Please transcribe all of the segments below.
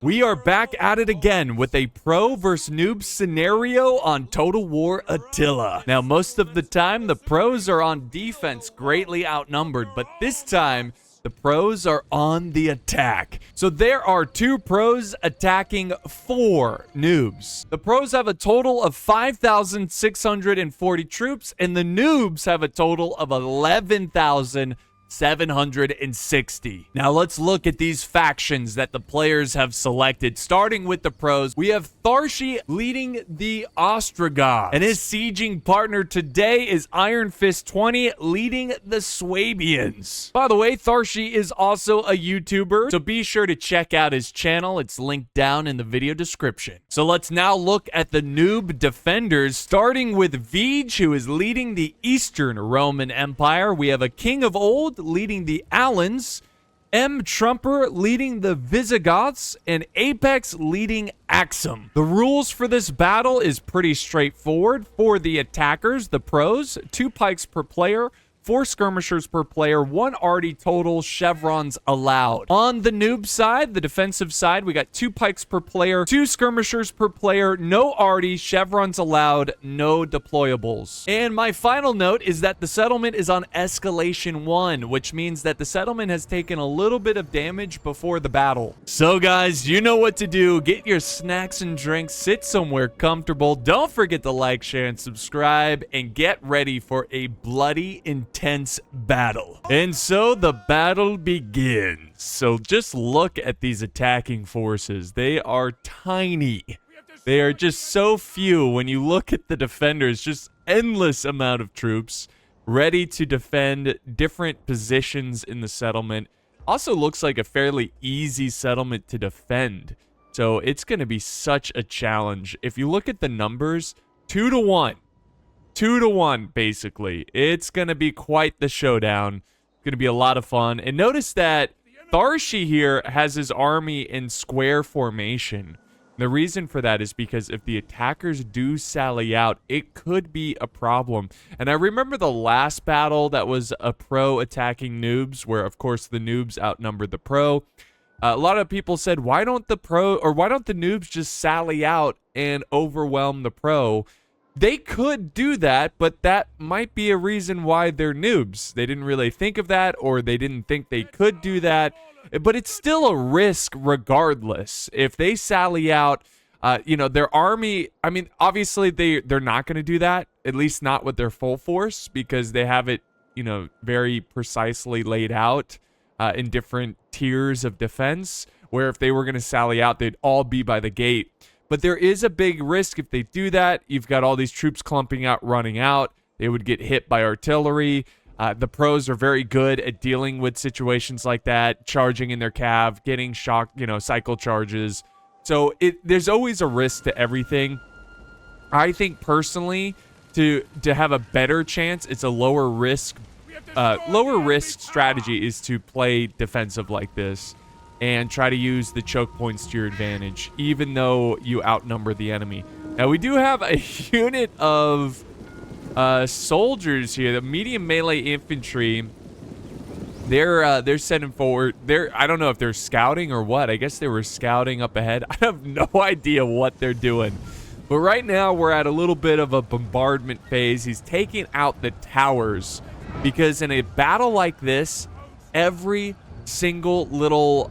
We are back at it again with a pro versus noob scenario on Total War Attila. Now, most of the time, the pros are on defense, greatly outnumbered, but this time, the pros are on the attack. So there are 2 pros attacking 4 noobs. The pros have a total of 5,640 troops, and the noobs have a total of 11,760. Now let's look at these factions that the players have selected. Starting with the pros, we have Tharshey leading the Ostrogoths, and his sieging partner today is Iron Fist 20 leading the Swabians. By the way, Tharshey is also a YouTuber, so be sure to check out his channel. It's linked down in the video description. So let's now look at the noob defenders, starting with Vij, who is leading the Eastern Roman Empire. We have a King of Old leading the Alans, M. Trumper leading the Visigoths, and Apex leading Axum. The rules for this battle is pretty straightforward. For the attackers, the pros, 2 pikes per player, 4 skirmishers per player, 1 arty total, chevrons allowed. On the noob side, the defensive side, we got 2 pikes per player, 2 skirmishers per player, no arty, chevrons allowed, no deployables. And my final note is that the settlement is on escalation 1, which means that the settlement has taken a little bit of damage before the battle. So guys, you know what to do. Get your snacks and drinks, sit somewhere comfortable. Don't forget to like, share, and subscribe, and get ready for a bloody, intense battle. And so the battle begins. So just look at these attacking forces. They are tiny. They are just so few. When you look at the defenders, just endless amount of troops ready to defend different positions in the settlement. Also looks like a fairly easy settlement to defend. So it's going to be such a challenge. If you look at the numbers, 2 to 1. 2 to 1, basically. It's going to be quite the showdown. It's going to be a lot of fun. And notice that Tharshey here has his army in square formation. The reason for that is because if the attackers do sally out, it could be a problem. And I remember the last battle that was a pro attacking noobs, where, of course, the noobs outnumbered the pro. A lot of people said, why don't the noobs just sally out and overwhelm the pro? They could do that, but that might be a reason why they're noobs. They didn't really think of that, or they didn't think they could do that. But it's still a risk regardless. If they sally out, you know, their army, I mean, obviously they're not going to do that, at least not with their full force, because they have it, you know, very precisely laid out in different tiers of defense, where if they were going to sally out, they'd all be by the gate. But there is a big risk if they do that. You've got all these troops clumping out, running out. They would get hit by artillery. The pros are very good at dealing with situations like that, charging in their cav, getting shock, you know, cycle charges. So there's always a risk to everything. I think personally, to have a better chance, it's a lower risk strategy is to play defensive like this and try to use the choke points to your advantage, even though you outnumber the enemy. Now, we do have a unit of soldiers here, the medium melee infantry. They're sending forward. I don't know if they're scouting or what. I guess they were scouting up ahead. I have no idea what they're doing. But right now, we're at a little bit of a bombardment phase. He's taking out the towers, because in a battle like this, every single little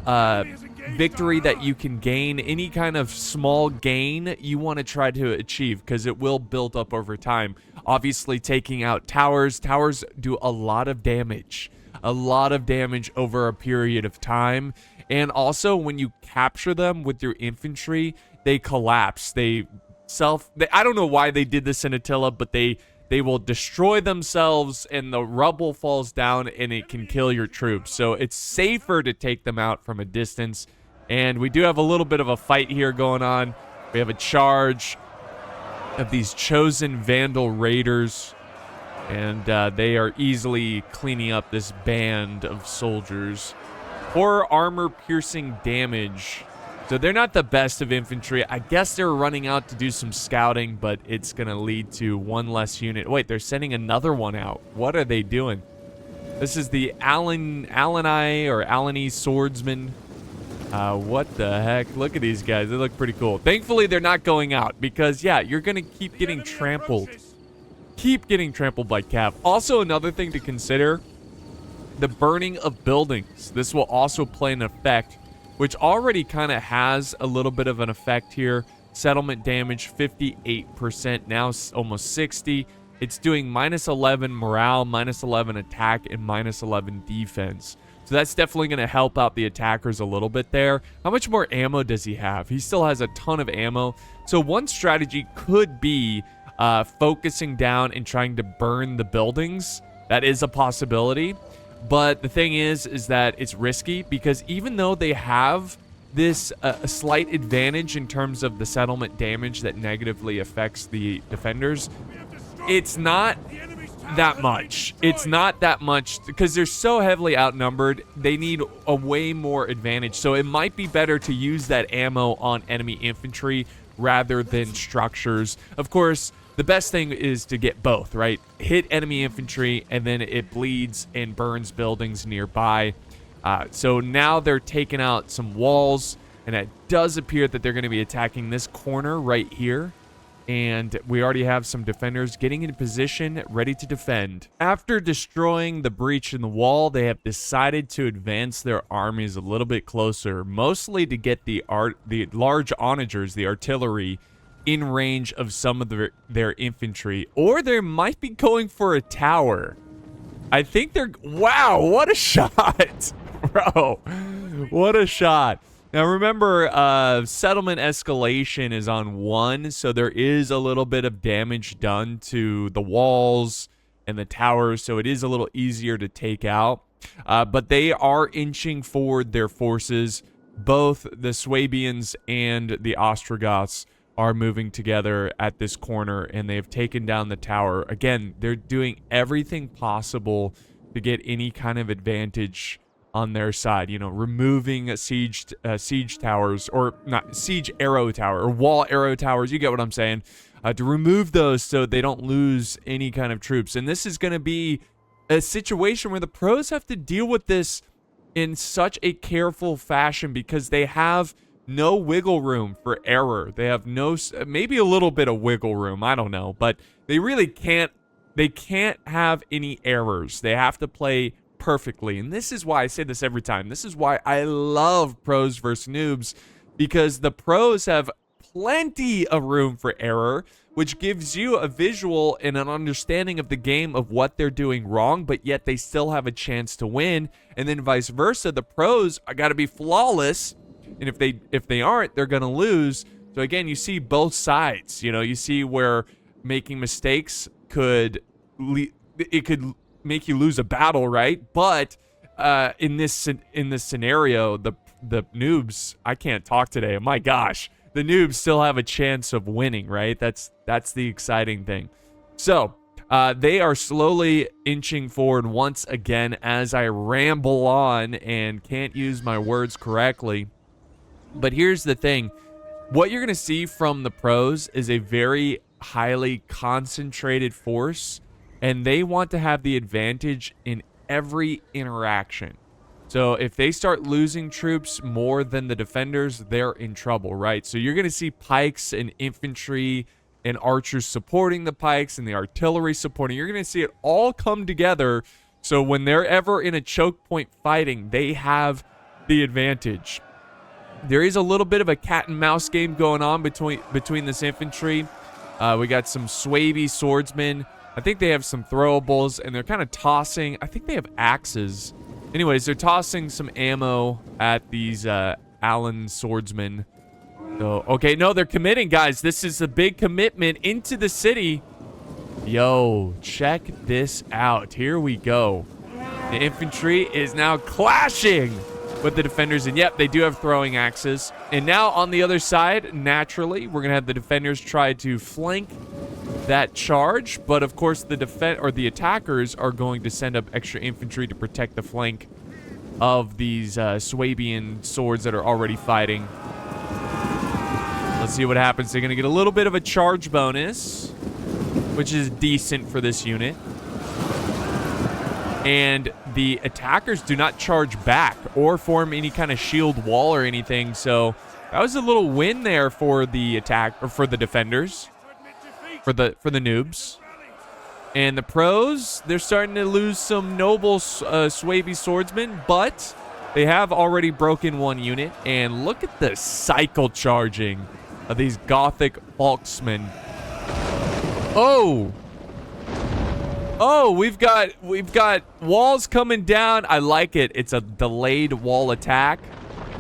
victory that you can gain, any kind of small gain, you want to try to achieve, because it will build up over time. Obviously, taking out towers do a lot of damage over a period of time. And also, when you capture them with your infantry, they collapse. I don't know why they did this in Attila, but they will destroy themselves, and the rubble falls down, and it can kill your troops. So it's safer to take them out from a distance. And we do have a little bit of a fight here going on. We have a charge of these chosen Vandal raiders, and they are easily cleaning up this band of soldiers. 4 armor-piercing damage. So they're not the best of infantry. I guess they're running out to do some scouting, but it's going to lead to 1 less unit. Wait, they're sending another one out. What are they doing? This is the Alani or Alani swordsman. What the heck? Look at these guys. They look pretty cool. Thankfully, they're not going out because, yeah, you're going to keep getting trampled. Keep getting trampled by Cav. Also, another thing to consider, the burning of buildings. This will also play an effect, which already kind of has a little bit of an effect here. Settlement damage, 58%, now almost 60. It's doing -11 morale, -11 attack, and -11 defense. So that's definitely going to help out the attackers a little bit there. How much more ammo does he have? He still has a ton of ammo. So one strategy could be focusing down and trying to burn the buildings. That is a possibility. But the thing is that it's risky because even though they have this a slight advantage in terms of the settlement damage that negatively affects the defenders, it's not that much. It's not that much because they're so heavily outnumbered. They need a way more advantage. So it might be better to use that ammo on enemy infantry rather than structures. Of course, the best thing is to get both, right? Hit enemy infantry and then it bleeds and burns buildings nearby. So now they're taking out some walls, and it does appear that they're going to be attacking this corner right here. And we already have some defenders getting in position, ready to defend. After destroying the breach in the wall, they have decided to advance their armies a little bit closer, mostly to get the large onagers, the artillery, in range of some of their infantry. Or they might be going for a tower. I think they're... Wow, what a shot! Bro, what a shot. Now remember, settlement escalation is on 1, so there is a little bit of damage done to the walls and the towers, so it is a little easier to take out. But they are inching forward their forces. Both the Swabians and the Ostrogoths are moving together at this corner, and they have taken down the tower. Again, they're doing everything possible to get any kind of advantage on their side, you know, removing siege towers, or not siege arrow tower, or wall arrow towers, you get what I'm saying, to remove those so they don't lose any kind of troops. And this is going to be a situation where the pros have to deal with this in such a careful fashion because they have no wiggle room for error. They have no, maybe a little bit of wiggle room, I don't know, but they really can't have any errors. They have to play perfectly. And this is why I say this every time. This is why I love pros versus noobs, because the pros have plenty of room for error, which gives you a visual and an understanding of the game of what they're doing wrong, but yet they still have a chance to win. And then vice versa, the pros are got to be flawless, and if they aren't, they're going to lose. So again, you see both sides. You know, you see where making mistakes could make you lose a battle, right? But in this scenario, the noobs, I can't talk today. My gosh, the noobs still have a chance of winning, right? That's the exciting thing. So they are slowly inching forward once again as I ramble on and can't use my words correctly. But here's the thing. What you're going to see from the pros is a very highly concentrated force, and they want to have the advantage in every interaction. So if they start losing troops more than the defenders, they're in trouble, right? So you're going to see pikes and infantry and archers supporting the pikes and the artillery supporting. You're going to see it all come together. So when they're ever in a choke point fighting, they have the advantage. There is a little bit of a cat and mouse game going on between this infantry. We got some Swaby swordsmen. I think they have some throwables, and they're kind of tossing. I think they have axes. Anyways, they're tossing some ammo at these Allen swordsmen. So, okay, no, they're committing, guys. This is a big commitment into the city. Yo, check this out. Here we go. The infantry is now clashing with the defenders, and yep, they do have throwing axes. And now on the other side, naturally, we're gonna have the defenders try to flank that charge, but of course the attackers are going to send up extra infantry to protect the flank of these Swabian swords that are already fighting. Let's see what happens. They're gonna get a little bit of a charge bonus, which is decent for this unit. and the attackers do not charge back or form any kind of shield wall or anything. So that was a little win there for the attack, or for the defenders, for the noobs. And the pros, they're starting to lose some noble Swaby swordsmen, but they have already broken one unit. And look at the cycle charging of these Gothic Volksmen. Oh, we've got walls coming down. I like it. It's a delayed wall attack,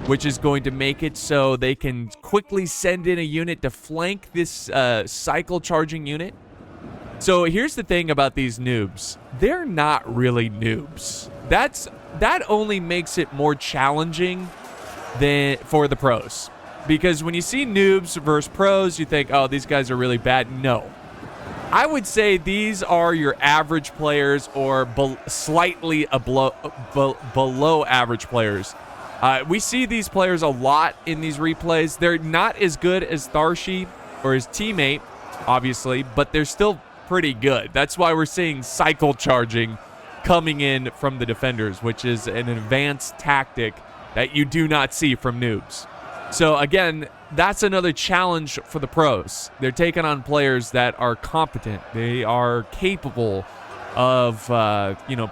which is going to make it so they can quickly send in a unit to flank this cycle charging unit. So here's the thing about these noobs. They're not really noobs. That only makes it more challenging than for the pros. Because when you see noobs versus pros, you think, oh, these guys are really bad. No. I would say these are your average players, or slightly below average players. We see these players a lot in these replays. They're not as good as Tharshey or his teammate, obviously, but they're still pretty good. That's why we're seeing cycle charging coming in from the defenders, which is an advanced tactic that you do not see from noobs. So again, that's another challenge for the pros. They're taking on players that are competent. They are capable of,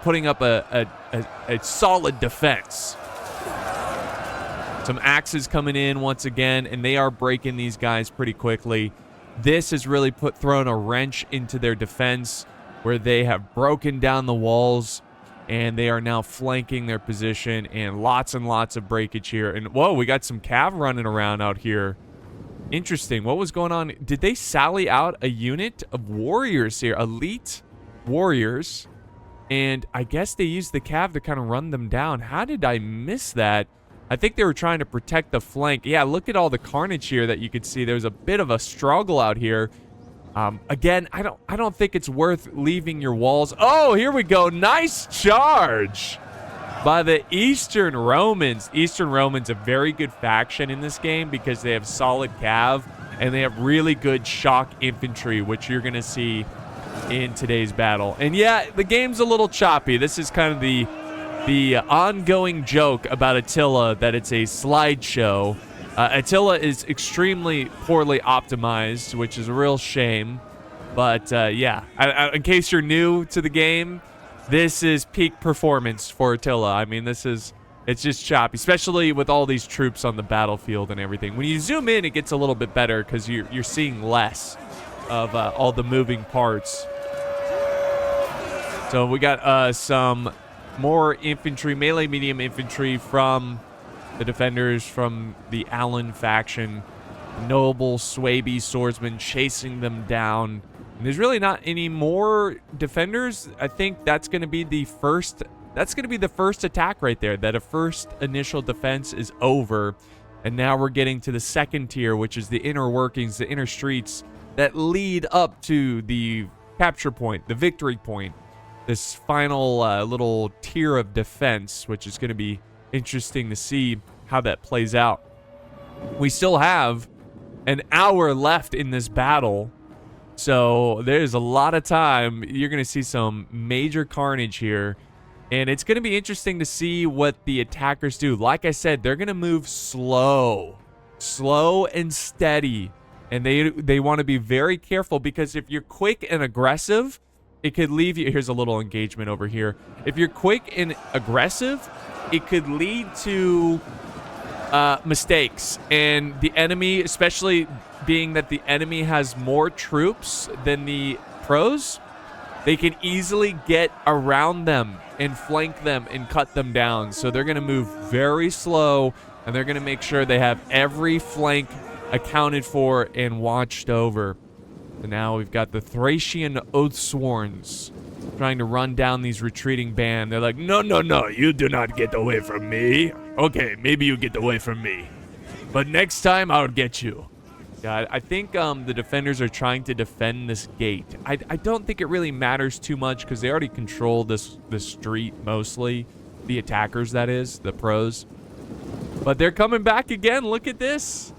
putting up a solid defense. Some axes coming in once again, and they are breaking these guys pretty quickly. This has really thrown a wrench into their defense, where they have broken down the walls, and they are now flanking their position, and lots of breakage here. And whoa, we got some cav running around out here. Interesting. What was going on? Did they sally out a unit of warriors here? Elite warriors. And I guess they used the cav to kind of run them down. How did I miss that? I think they were trying to protect the flank. Yeah, look at all the carnage here that you could see. There's a bit of a struggle out here. Again, I don't think it's worth leaving your walls. Oh, here we go. Nice charge by the Eastern Romans. Eastern Romans, a very good faction in this game because they have solid cav and they have really good shock infantry, which you're going to see in today's battle. And yeah, the game's a little choppy. This is kind of the ongoing joke about Attila, that it's a slideshow. Attila is extremely poorly optimized, which is a real shame. But yeah, in case you're new to the game, this is peak performance for Attila. I mean, it's just choppy, especially with all these troops on the battlefield and everything. When you zoom in, it gets a little bit better because you're seeing less of all the moving parts. So we got some more infantry, melee medium infantry from the defenders from the Allen faction. Noble Swaby swordsmen chasing them down. And there's really not any more defenders. I think that's going to be the first. That's going to be the first attack right there. That a first initial defense is over, and now we're getting to the second tier, which is the inner workings, the inner streets that lead up to the capture point, the victory point. This final little tier of defense, which is going to be interesting to see how that plays out. We still have an hour left in this battle, so there's a lot of time. You're going to see some major carnage here, and it's going to be interesting to see what the attackers do. Like I said, they're going to move slow and steady, and they want to be very careful, because if you're quick and aggressive, it could leave you. Here's a little engagement over here. If you're quick and aggressive, it could lead to mistakes. And the enemy, especially being that the enemy has more troops than the pros, they can easily get around them and flank them and cut them down. So they're going to move very slow, and they're going to make sure they have every flank accounted for and watched over. So now we've got the Thracian Oathsworns trying to run down these retreating band. They're like, no, you do not get away from me. Okay, maybe you get away from me, but next time I'll get you. Yeah, I think the defenders are trying to defend this gate. I don't think it really matters too much because they already control this street mostly. The attackers, that is, the pros. But they're coming back again. Look at this.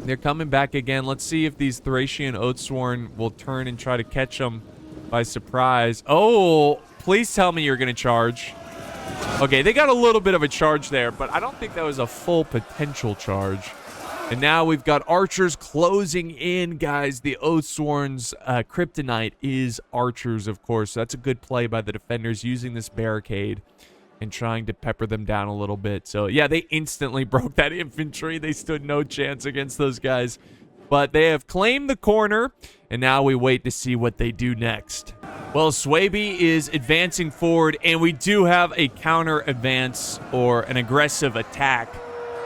They're coming back again. Let's see if these Thracian Oathsworn will turn and try to catch them by surprise. Oh, Please tell me you're going to charge. Okay, they got a little bit of a charge there, but I don't think that was a full potential charge. And now we've got archers closing in, guys. The Oathsworn's kryptonite is archers, of course. So that's a good play by the defenders using this barricade and trying to pepper them down a little bit. So, yeah, they instantly broke that infantry. They stood no chance against those guys. But they have claimed the corner, and now we wait to see what they do next. Well, Swaby is advancing forward, and we do have a counter advance or an aggressive attack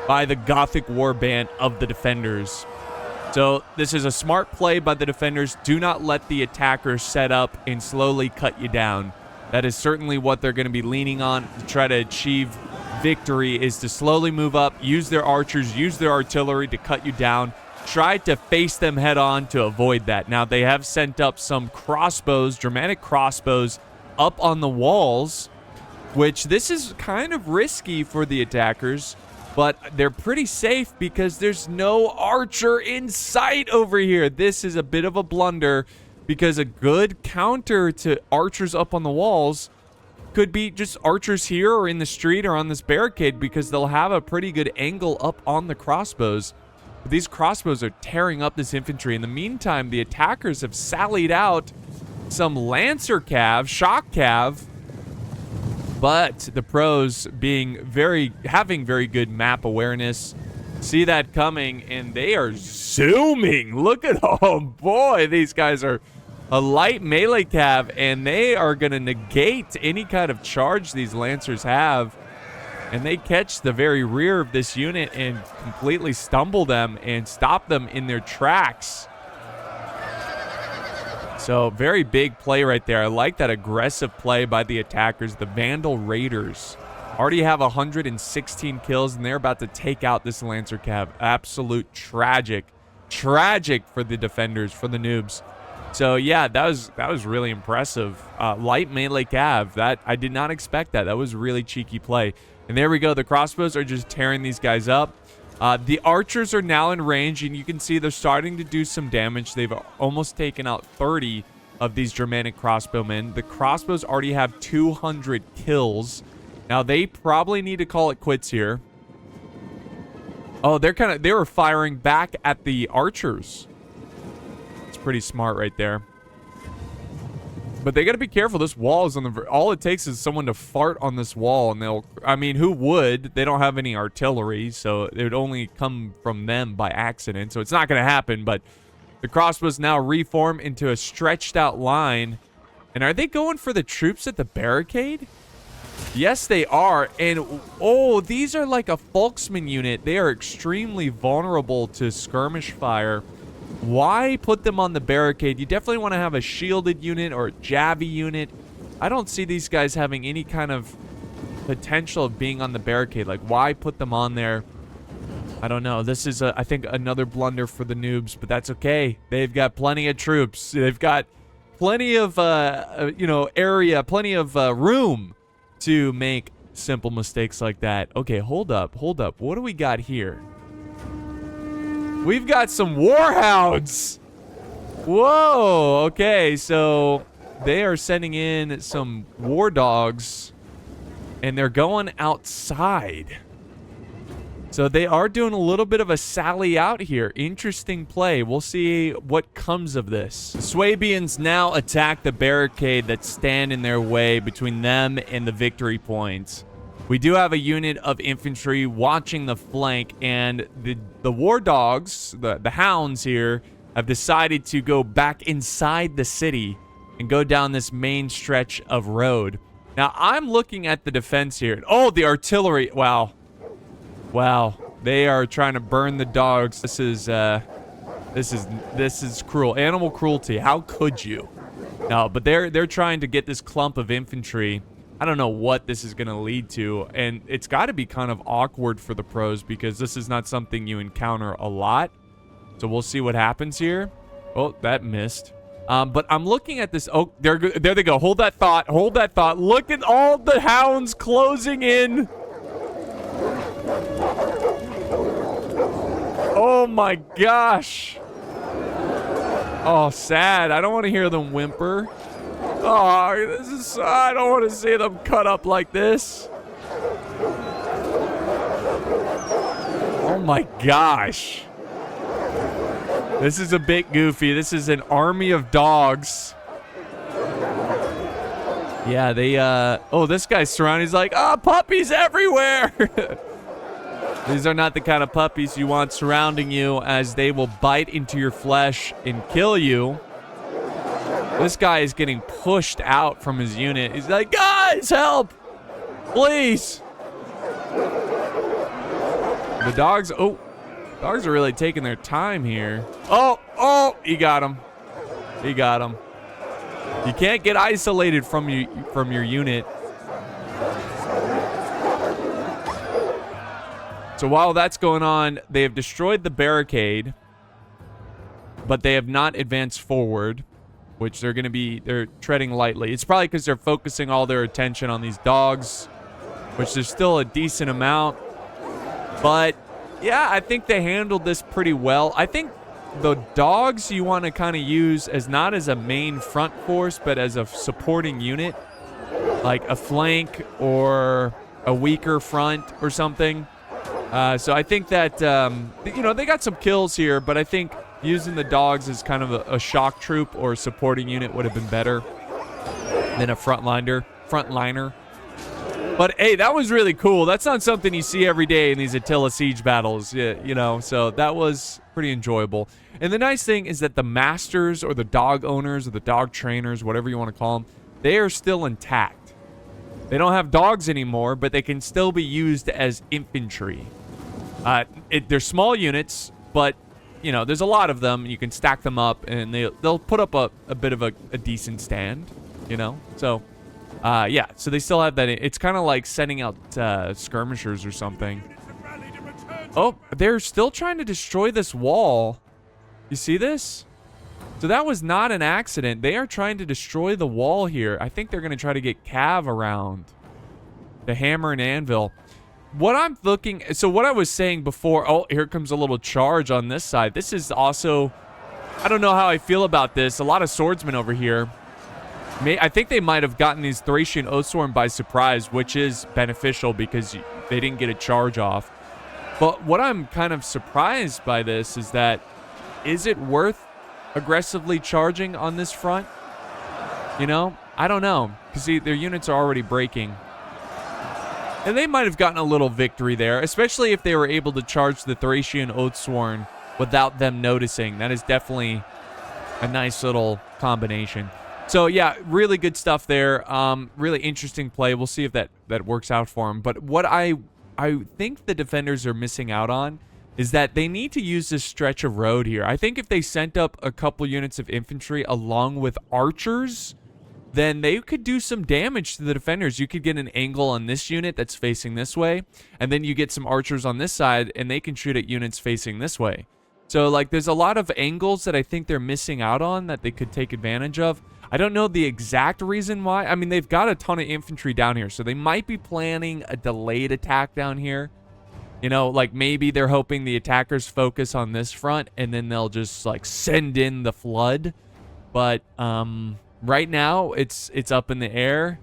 by the Gothic Warband of the defenders. So this is a smart play by the defenders. Do not let the attackers set up and slowly cut you down. That is certainly what they're going to be leaning on to try to achieve victory, is to slowly move up, use their archers, use their artillery to cut you down. Try to face them head on to avoid that. Now, they have sent up some crossbows, Germanic crossbows, up on the walls, which this is kind of risky for the attackers, but they're pretty safe because there's no archer in sight over here. This is a bit of a blunder because a good counter to archers up on the walls could be just archers here or in the street or on this barricade, because they'll have a pretty good angle up on the crossbows. But these crossbows are tearing up this infantry. In the meantime, the attackers have sallied out some Lancer Cav, Shock Cav, but the pros having very good map awareness, see that coming, and they are zooming. Look at, oh boy, these guys are a light melee cav, and they are going to negate any kind of charge these Lancers have. And they catch the very rear of this unit and completely stumble them and stop them in their tracks. So, very big play right there. I like that aggressive play by the attackers. The Vandal Raiders already have 116 kills, and they're about to take out this Lancer Cav. Absolute tragic. Tragic for the defenders, for the noobs. So, yeah, that was really impressive. Light melee cav. That I did not expect that. That was really cheeky play. And there we go. The crossbows are just tearing these guys up. The archers are now in range, and you can see they're starting to do some damage. They've almost taken out 30 of these Germanic crossbowmen. The crossbows already have 200 kills. Now, they probably need to call it quits here. Oh, they were firing back at the archers. It's pretty smart right there. But they got to be careful. This wall is on the... All it takes is someone to fart on this wall, and they'll... I mean, who would? They don't have any artillery, so it would only come from them by accident. So it's not going to happen, but the crossbows now reform into a stretched out line. And are they going for the troops at the barricade? Yes, they are. And, oh, these are like a Volksman unit. They are extremely vulnerable to skirmish fire. Why put them on the barricade? You definitely want to have a shielded unit or a Javi unit. I don't see these guys having any kind of potential of being on the barricade. Like, why put them on there? I don't know. This is, I think, another blunder for the noobs, but that's okay. They've got plenty of troops. They've got plenty of, area, plenty of room to make simple mistakes like that. Okay, hold up. What do we got here? We've got some Warhounds. Whoa. Okay, so they are sending in some war dogs, and they're going outside. So they are doing a little bit of a sally out here. Interesting play. We'll see what comes of this. The Swabians now attack the barricade that stand in their way between them and the victory points. We do have a unit of infantry watching the flank, and the war dogs, the hounds here, have decided to go back inside the city and go down this main stretch of road. Now, I'm looking at the defense here. Oh, the artillery. Wow. They are trying to burn the dogs. This is cruel. Animal cruelty. How could you? No, but they're trying to get this clump of infantry. I don't know what this is going to lead to, and it's got to be kind of awkward for the pros because this is not something you encounter a lot. So we'll see what happens here. Oh, that missed. But I'm looking at this. Oh, there they go. Hold that thought. Look at all the hounds closing in. Oh my gosh. Oh, sad. I don't want to hear them whimper. Oh, this is... I don't want to see them cut up like this. Oh my gosh. This is a bit goofy. This is an army of dogs. Yeah, they, oh, this guy's surrounded. He's like, oh, puppies everywhere. These are not the kind of puppies you want surrounding you, as they will bite into your flesh and kill you. This guy is getting pushed out from his unit. He's like, guys, help! Please! The dogs, oh, dogs are really taking their time here. Oh, he got him. He got him. You can't get isolated from your unit. So while that's going on, they have destroyed the barricade, but they have not advanced forward, which they're treading lightly. It's probably because they're focusing all their attention on these dogs, which there's still a decent amount. But yeah, I think they handled this pretty well. I think the dogs you want to kind of use as not as a main front force, but as a supporting unit, like a flank or a weaker front or something. So I think that, you know, they got some kills here, but I think using the dogs as kind of a shock troop or a supporting unit would have been better than a frontliner. But hey, that was really cool. That's not something you see every day in these Attila siege battles, you know, so that was pretty enjoyable. And the nice thing is that the masters or the dog owners or the dog trainers, whatever you want to call them, they are still intact. They don't have dogs anymore, but they can still be used as infantry. They're small units, but you know, there's a lot of them. You can stack them up, and they'll put up a bit of a decent stand, you know. So, yeah. So they still have that. It's kind of like sending out skirmishers or something. Oh, they're still trying to destroy this wall. You see this? So that was not an accident. They are trying to destroy the wall here. I think they're going to try to get Cav around. The hammer and anvil. What I'm looking... So what I was saying before... Oh, here comes a little charge on this side. This is also... I don't know how I feel about this. A lot of swordsmen over here. I think they might have gotten these Thracian Oathsworn by surprise, which is beneficial because they didn't get a charge off. But what I'm kind of surprised by this is that... Is it worth aggressively charging on this front? You know? I don't know. Because see, their units are already breaking. And they might have gotten a little victory there, especially if they were able to charge the Thracian Oathsworn without them noticing. That is definitely a nice little combination. So, yeah, really good stuff there. Really interesting play. We'll see if that works out for them. But what I think the defenders are missing out on is that they need to use this stretch of road here. I think if they sent up a couple units of infantry along with archers, then they could do some damage to the defenders. You could get an angle on this unit that's facing this way, and then you get some archers on this side, and they can shoot at units facing this way. So, like, there's a lot of angles that I think they're missing out on that they could take advantage of. I don't know the exact reason why. I mean, they've got a ton of infantry down here, so they might be planning a delayed attack down here. You know, like maybe they're hoping the attackers focus on this front, and then they'll just, like, send in the flood. But, right now, it's up in the air,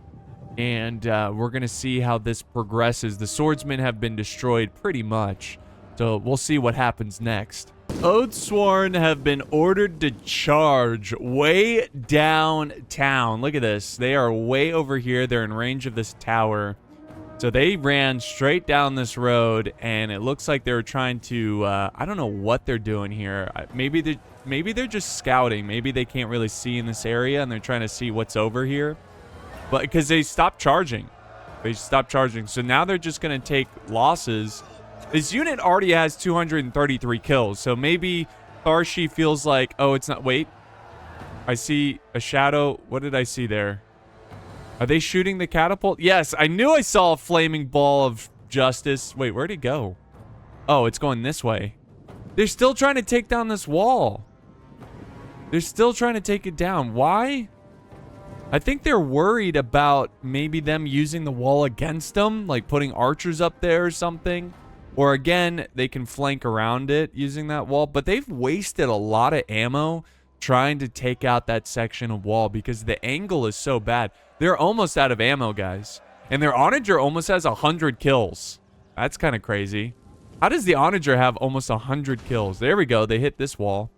and we're going to see how this progresses. The swordsmen have been destroyed pretty much, so we'll see what happens next. Oathsworn have been ordered to charge way downtown. Look at this. They are way over here. They're in range of this tower. So they ran straight down this road, and it looks like they were trying to, I don't know what they're doing here. Maybe they're just scouting. Maybe they can't really see in this area, and they're trying to see what's over here. But because they stopped charging. They stopped charging. So now they're just going to take losses. This unit already has 233 kills. So maybe Tharshey feels like, oh, it's not... Wait. I see a shadow. What did I see there? Are they shooting the catapult? Yes, I knew I saw a flaming ball of justice. Wait, where'd it go? Oh, it's going this way. They're still trying to take down this wall. They're still trying to take it down. Why? I think they're worried about maybe them using the wall against them, like putting archers up there or something. Or again, they can flank around it using that wall. But they've wasted a lot of ammo trying to take out that section of wall because the angle is so bad. They're almost out of ammo, guys. And their onager almost has 100 kills. That's kind of crazy. How does the onager have almost 100 kills? There we go. They hit this wall.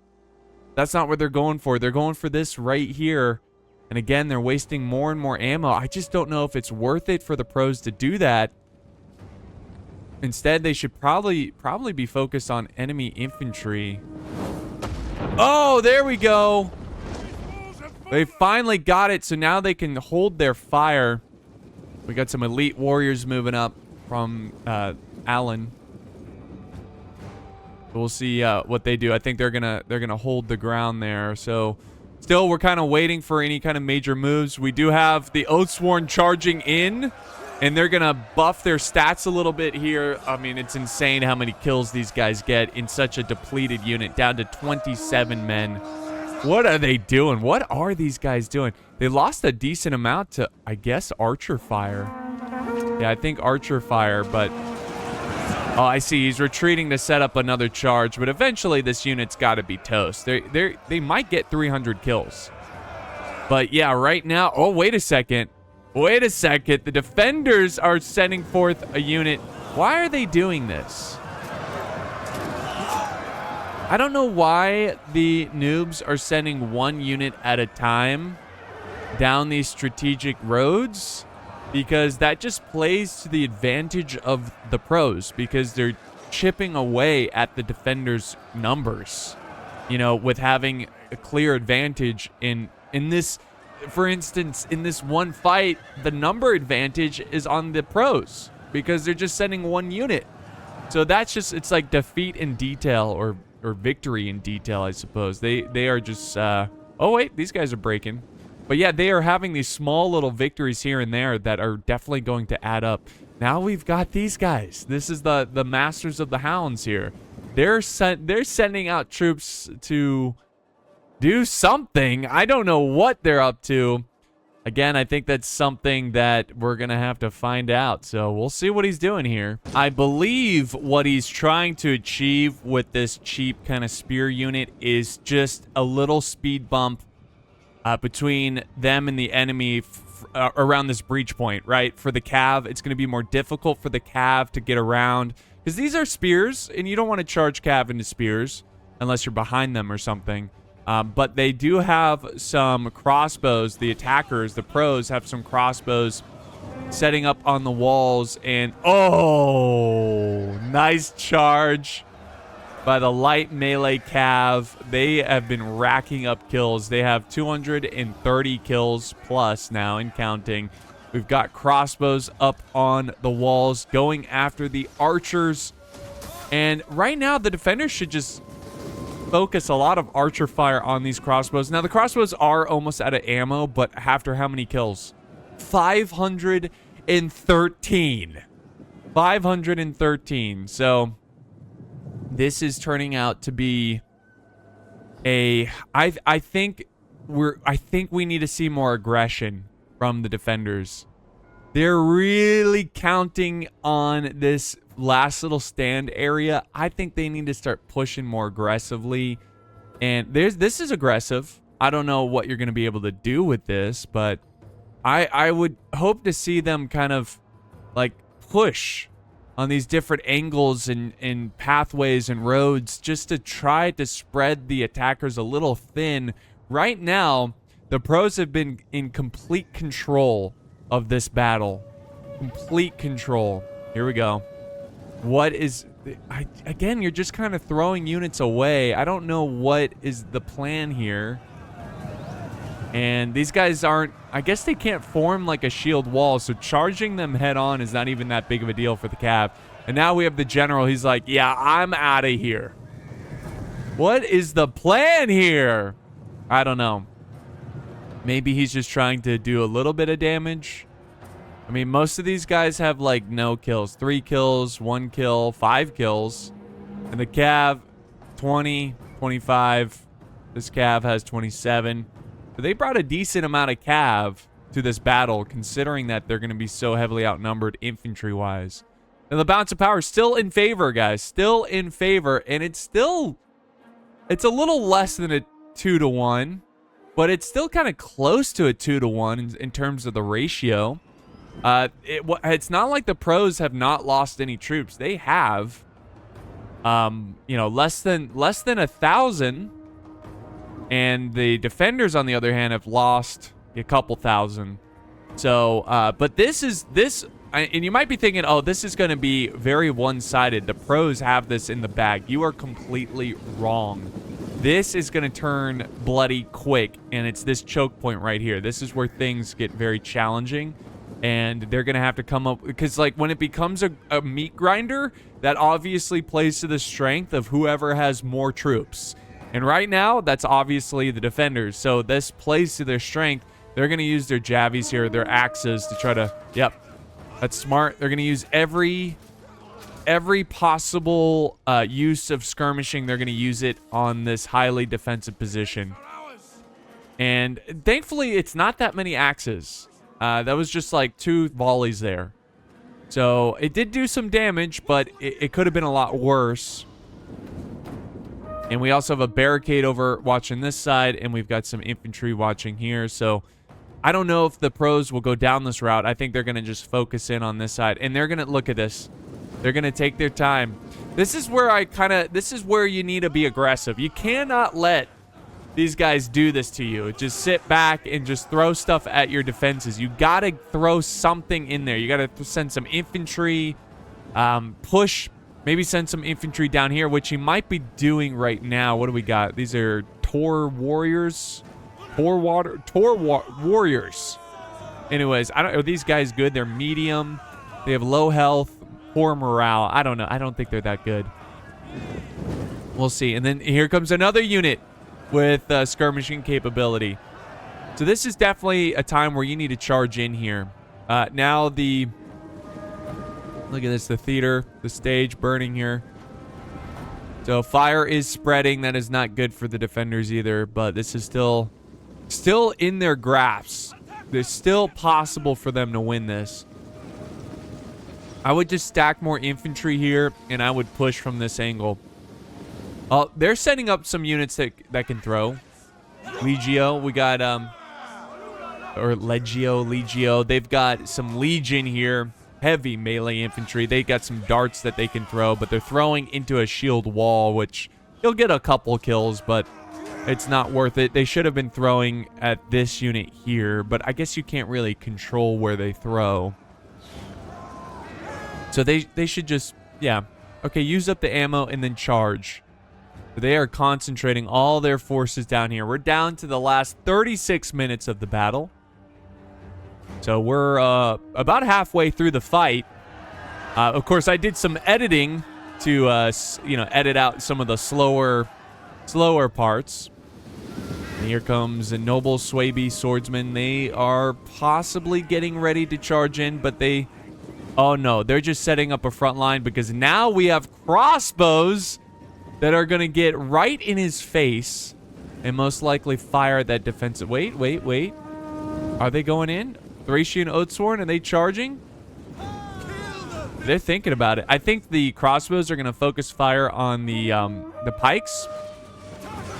That's not what they're going for. They're going for this right here. And again, they're wasting more and more ammo. I just don't know if it's worth it for the pros to do that. Instead, they should probably be focused on enemy infantry. Oh, there we go. They finally got it, so now they can hold their fire. We got some elite warriors moving up from Allen. We'll see what they do. I think they're gonna hold the ground there. So still, we're kind of waiting for any kind of major moves. We do have the Oathsworn charging in, and they're gonna buff their stats a little bit here. I mean, it's insane how many kills these guys get in such a depleted unit, down to 27 men. What are they doing? What are these guys doing? They lost a decent amount to, I guess, archer fire. Yeah, I think archer fire, but... Oh, I see. He's retreating to set up another charge, but eventually this unit's got to be toast. They might get 300 kills. But yeah, right now... Oh, wait a second. Wait a second. The defenders are sending forth a unit. Why are they doing this? I don't know why the noobs are sending one unit at a time down these strategic roads, because that just plays to the advantage of the pros, because they're chipping away at the defenders' numbers, you know, with having a clear advantage in this. For instance, in this one fight, the number advantage is on the pros because they're just sending one unit. So that's just, it's like defeat in detail, or victory in detail, I suppose. They are just oh wait, these guys are breaking. But yeah, they are having these small little victories here and there that are definitely going to add up. Now we've got these guys. This is the masters of the hounds here. They're sending out troops to do something. I don't know what they're up to. Again, I think that's something that we're going to have to find out. So we'll see what he's doing here. I believe what he's trying to achieve with this cheap kind of spear unit is just a little speed bump between them and the enemy around this breach point, right? For the cav, it's going to be more difficult for the cav to get around, because these are spears, and you don't want to charge cav into spears unless you're behind them or something. But they do have some crossbows. The attackers, the pros, have some crossbows setting up on the walls. And, oh, nice charge by the light melee cav. They have been racking up kills. They have 230 kills plus now and counting. We've got crossbows up on the walls going after the archers. And right now, the defenders should just focus a lot of archer fire on these crossbows. Now, the crossbows are almost out of ammo, but after how many kills? 513. 513. So this is turning out to be a... I think we need to see more aggression from the defenders. They're really counting on this last little stand area. I think they need to start pushing more aggressively. And this is aggressive. I don't know what you're going to be able to do with this, but I would hope to see them kind of like push on these different angles and pathways and roads, just to try to spread the attackers a little thin. Right now, the pros have been in complete control of this battle. Complete control. Here we go. What is... again, you're just kind of throwing units away. I don't know what is the plan here. And these guys aren't... I guess they can't form like a shield wall, so charging them head on is not even that big of a deal for the cav. And now we have the general. He's like, yeah, I'm out of here. What is the plan here? I don't know. Maybe he's just trying to do a little bit of damage. I mean, most of these guys have like no kills. 3 kills, 1 kill, 5 kills. And the cav, 20, 25. This cav has 27. So they brought a decent amount of cav to this battle, considering that they're going to be so heavily outnumbered infantry-wise. And the balance of power is still in favor, guys. Still in favor. And it's a little less than it 2-to-1, but it's still kind of close to a 2-to-1 in terms of the ratio. It's not like the pros have not lost any troops. They have, you know, less than 1,000, and the defenders, on the other hand, have lost a couple thousand. So, but and you might be thinking, oh, this is going to be very one-sided. The pros have this in the bag. You are completely wrong. This is going to turn bloody quick, and it's this choke point right here. This is where things get very challenging, and they're going to have to come up, because like when it becomes a meat grinder, that obviously plays to the strength of whoever has more troops. And right now, that's obviously the defenders. So this plays to their strength. They're going to use their javies here, their axes, to try to, yep, that's smart. They're going to use every possible use of skirmishing. They're going to use it on this highly defensive position. And thankfully, it's not that many axes. That was just like 2 volleys there. So it did do some damage, but it could have been a lot worse. And we also have a barricade over watching this side, and we've got some infantry watching here. So I don't know if the pros will go down this route. I think they're going to just focus in on this side. And they're going to look at this. They're going to take their time. This is where this is where you need to be aggressive. You cannot let these guys do this to you. Just sit back and just throw stuff at your defenses. You got to throw something in there. You got to send some infantry, push, maybe send some infantry down here, which he might be doing right now. What do we got? These are Tor warriors. Warriors. Anyways, are these guys good? They're medium. They have low health, poor morale. I don't know. I don't think they're that good. We'll see. And then here comes another unit with skirmishing capability. So this is definitely a time where you need to charge in here. Now look at this, the theater, the stage burning here. So fire is spreading. That is not good for the defenders either, but this is still in their grasp. It's still possible for them to win this. I would just stack more infantry here, and I would push from this angle. They're setting up some units that can throw. Legio, we got or Legio. They've got some Legion here, heavy melee infantry. They got some darts that they can throw, but they're throwing into a shield wall, which you'll get a couple kills, but it's not worth it. They should have been throwing at this unit here, but I guess you can't really control where they throw. So they should just, yeah. Okay, use up the ammo and then charge. They are concentrating all their forces down here. We're down to the last 36 minutes of the battle. So we're about halfway through the fight. Of course, I did some editing to, edit out some of the slower parts. And here comes a noble Swaby swordsman. They are possibly getting ready to charge in, but they... Oh, no. They're just setting up a front line because now we have crossbows that are going to get right in his face and most likely fire that defensive... Wait. Are they going in? Thracian Oathsworn, are they charging? They're thinking about it. I think the crossbows are going to focus fire on the pikes.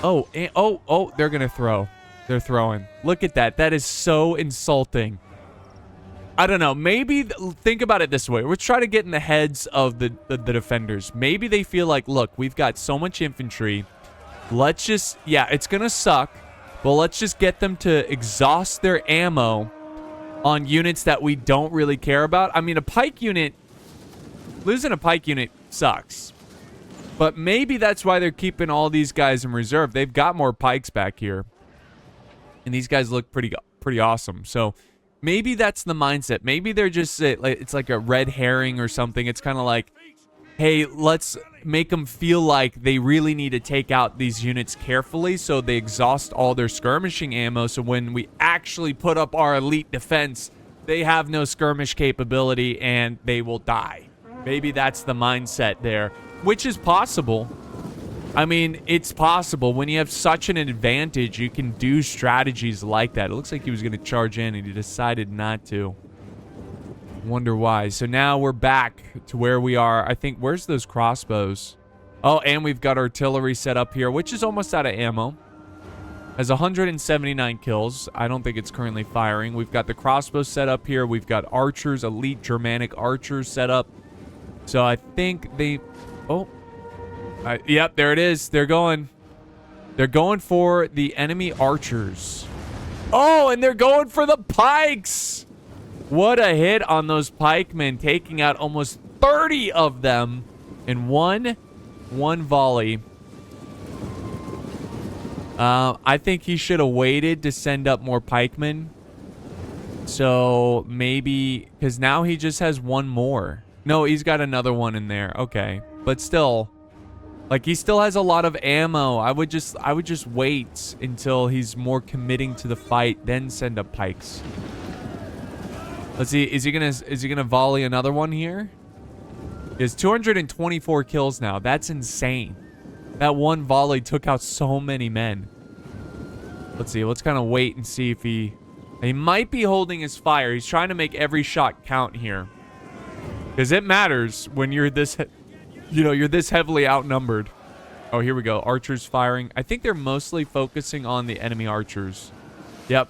Oh, they're going to throw. They're throwing. Look at that. That is so insulting. I don't know. Maybe think about it this way. We're trying to get in the heads of the defenders. Maybe they feel like, look, we've got so much infantry. Let's just, yeah, it's going to suck, but let's just get them to exhaust their ammo on units that we don't really care about. I mean, losing a pike unit sucks. But maybe that's why they're keeping all these guys in reserve. They've got more pikes back here. And these guys look pretty awesome. So maybe that's the mindset. Maybe they're just, it's like a red herring or something. It's kind of like, hey, let's make them feel like they really need to take out these units carefully so they exhaust all their skirmishing ammo. So when we actually put up our elite defense, they have no skirmish capability and they will die. Maybe that's the mindset there, which is possible. I mean, it's possible. When you have such an advantage, you can do strategies like that. It looks like he was going to charge in and he decided not to. Wonder why. So now we're back to where we are. I think, where's those crossbows? Oh, and we've got artillery set up here, which is almost out of ammo. Has 179 kills. I don't think it's currently firing. We've got the crossbow set up here. We've got archers, elite Germanic archers set up. So I think they... Oh. Yep, there it is. They're going. They're going for the enemy archers. Oh, and they're going for the pikes. What a hit on those pikemen, taking out almost 30 of them in one volley. I think he should have waited to send up more pikemen. So maybe, because now he just has one more. No, he's got another one in there. Okay, but still, like, he still has a lot of ammo. I would just wait until he's more committing to the fight, then send up pikes. Let's see. Is he gonna volley another one here? He has 224 kills now. That's insane. That one volley took out so many men. Let's see. Let's kind of wait and see if he might be holding his fire. He's trying to make every shot count here, because it matters when you're this, you're this heavily outnumbered. Oh, here we go. Archers firing. I think they're mostly focusing on the enemy archers. Yep.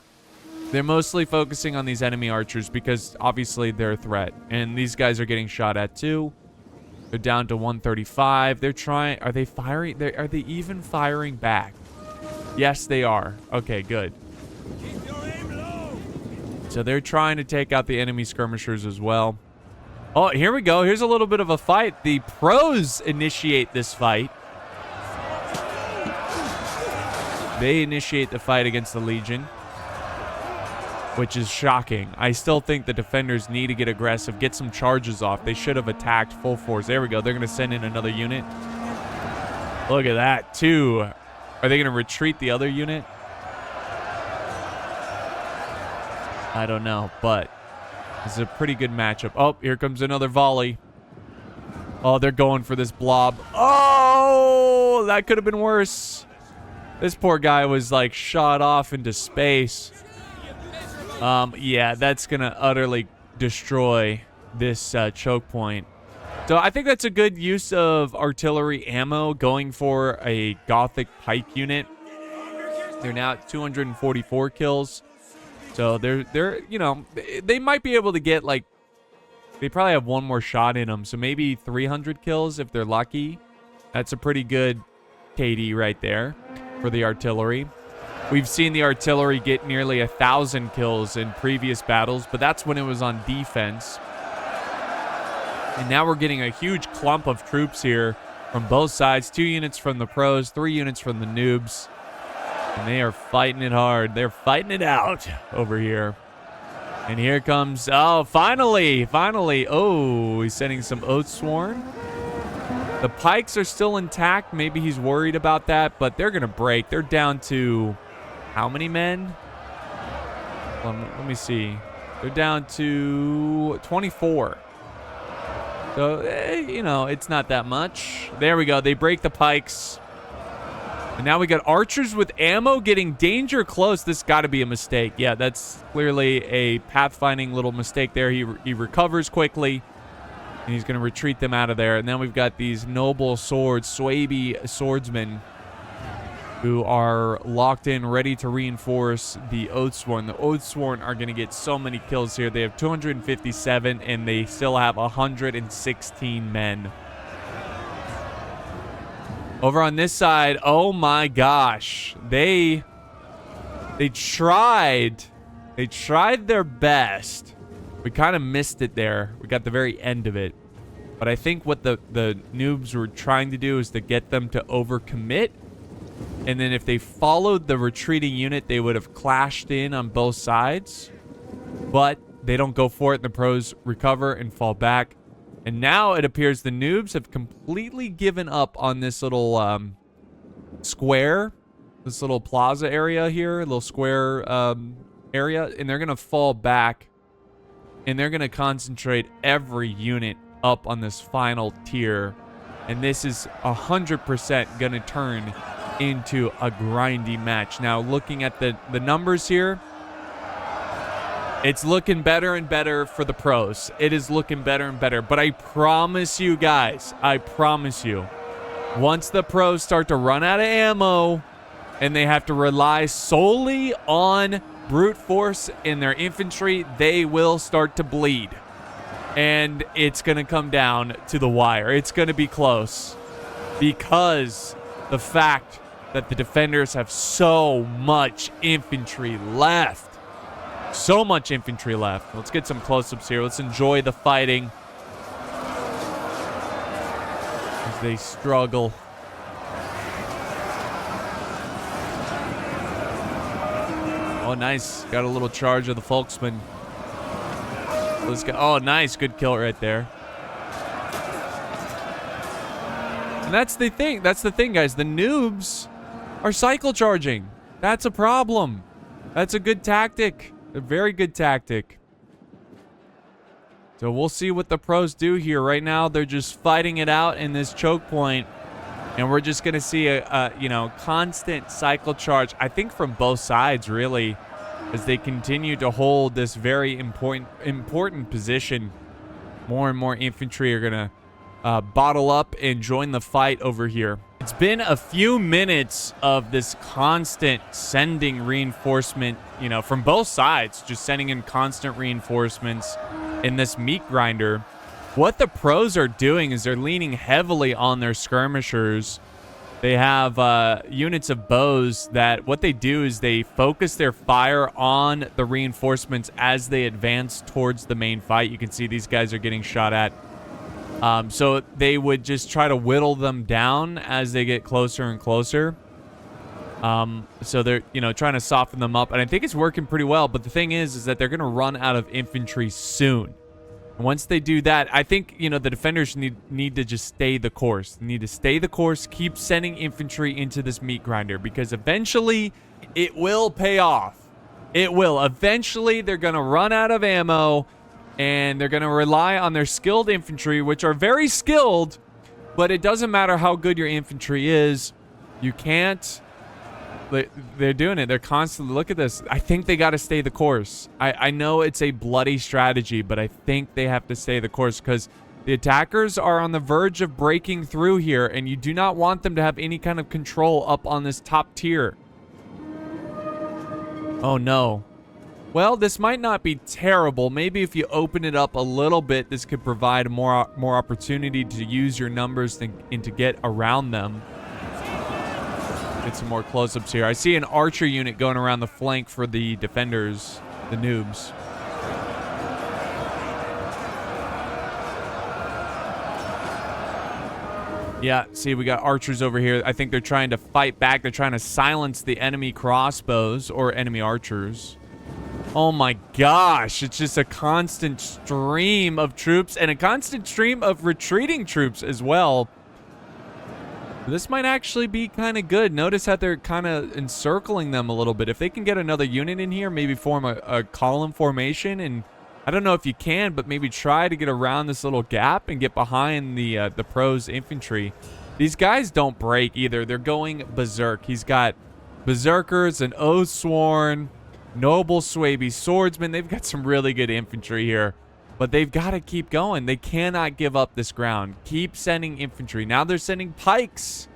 They're mostly focusing on these enemy archers because obviously they're a threat, and these guys are getting shot at too. They're down to 135. They're trying. Are they firing? Are they even firing back? Yes, they are. Okay, good. Keep your aim low. So they're trying to take out the enemy skirmishers as well. Oh, here we go. Here's a little bit of a fight. The pros initiate this fight. They initiate the fight against the Legion, which is shocking. I still think the defenders need to get aggressive, get some charges off. They should have attacked full force. There we go. They're going to send in another unit. Look at that, too. Are they going to retreat the other unit? I don't know, but this is a pretty good matchup. Oh, here comes another volley. Oh, they're going for this blob. Oh, that could have been worse. This poor guy was, like, shot off into space. Yeah, that's going to utterly destroy this choke point. So I think that's a good use of artillery ammo, going for a Gothic pike unit. They're now at 244 kills. So they're they might be able to get, like, they probably have one more shot in them. So maybe 300 kills if they're lucky. That's a pretty good KD right there for the artillery. We've seen the artillery get nearly 1,000 kills in previous battles, but that's when it was on defense. And now we're getting a huge clump of troops here from both sides. 2 units from the pros, 3 units from the noobs. And they are fighting it hard. They're fighting it out over here. And here comes, oh, finally. Oh, he's sending some Oathsworn. The pikes are still intact. Maybe he's worried about that, but they're going to break. They're down to how many men? Let me see. They're down to 24. So, it's not that much. There we go. They break the pikes. And now we got archers with ammo getting danger close. This got to be a mistake. Yeah, that's clearly a pathfinding little mistake there. He recovers quickly, and he's going to retreat them out of there. And then we've got these noble swords, Swaby swordsmen, who are locked in, ready to reinforce the Oathsworn. The Oathsworn are going to get so many kills here. They have 257, and they still have 116 men. Over on this side, oh my gosh. They tried their best. We kind of missed it there. We got the very end of it. But I think what the noobs were trying to do is to get them to overcommit. And then if they followed the retreating unit, they would have clashed in on both sides. But they don't go for it, and the pros recover and fall back. And now it appears the noobs have completely given up on this little square, this little plaza area here, little square area. And they're going to fall back, and they're going to concentrate every unit up on this final tier. And this is 100% going to turn into a grindy match. Now, looking at the numbers here, it's looking better and better for the pros. It is looking better and better. But I promise you guys, once the pros start to run out of ammo and they have to rely solely on brute force in their infantry, they will start to bleed. And it's going to come down to the wire. It's going to be close because the fact that the defenders have so much infantry left. So much infantry left. Let's get some close-ups here. Let's enjoy the fighting as they struggle. Oh, nice. Got a little charge of the Folksman. Let's go. Oh, nice. Good kill right there. And that's the thing. That's the thing, guys. The noobs are cycle charging. That's a problem. That's a good tactic. A very good tactic. So we'll see what the pros do here. Right now, they're just fighting it out in this choke point. And we're just going to see a constant cycle charge, I think, from both sides, really, as they continue to hold this very important position. More and more infantry are going to bottle up and join the fight over here. It's been a few minutes of this constant sending reinforcement, from both sides, just sending in constant reinforcements in this meat grinder. What the pros are doing is they're leaning heavily on their skirmishers. They have units of bows that what they do is they focus their fire on the reinforcements as they advance towards the main fight. You can see these guys are getting shot at. So they would just try to whittle them down as they get closer and closer. So they're, trying to soften them up. And I think it's working pretty well. But the thing is that they're going to run out of infantry soon. Once they do that, I think, the defenders need to just stay the course. They need to stay the course, keep sending infantry into this meat grinder, because eventually it will pay off. It will. Eventually they're going to run out of ammo, and they're going to rely on their skilled infantry, which are very skilled, but it doesn't matter how good your infantry is. You can't... They're doing it. They're constantly... Look at this. I think they got to stay the course. I know it's a bloody strategy, but I think they have to stay the course because the attackers are on the verge of breaking through here, and you do not want them to have any kind of control up on this top tier. Oh, no. Well, this might not be terrible. Maybe if you open it up a little bit, this could provide more opportunity to use your numbers and to get around them. Get some more close-ups here. I see an archer unit going around the flank for the defenders, the noobs. Yeah, see, we got archers over here. I think they're trying to fight back. They're trying to silence the enemy crossbows or enemy archers. Oh my gosh, it's just a constant stream of troops and a constant stream of retreating troops as well. This might actually be kind of good. Notice how they're kind of encircling them a little bit. If they can get another unit in here, maybe form a column formation, and I don't know if you can, but maybe try to get around this little gap and get behind the pros' infantry. These guys don't break either. They're going berserk. He's got berserkers and Oathsworn, noble Swaby swordsmen. They've got some really good infantry here. But they've got to keep going. They cannot give up this ground. Keep sending infantry. Now they're sending pikes.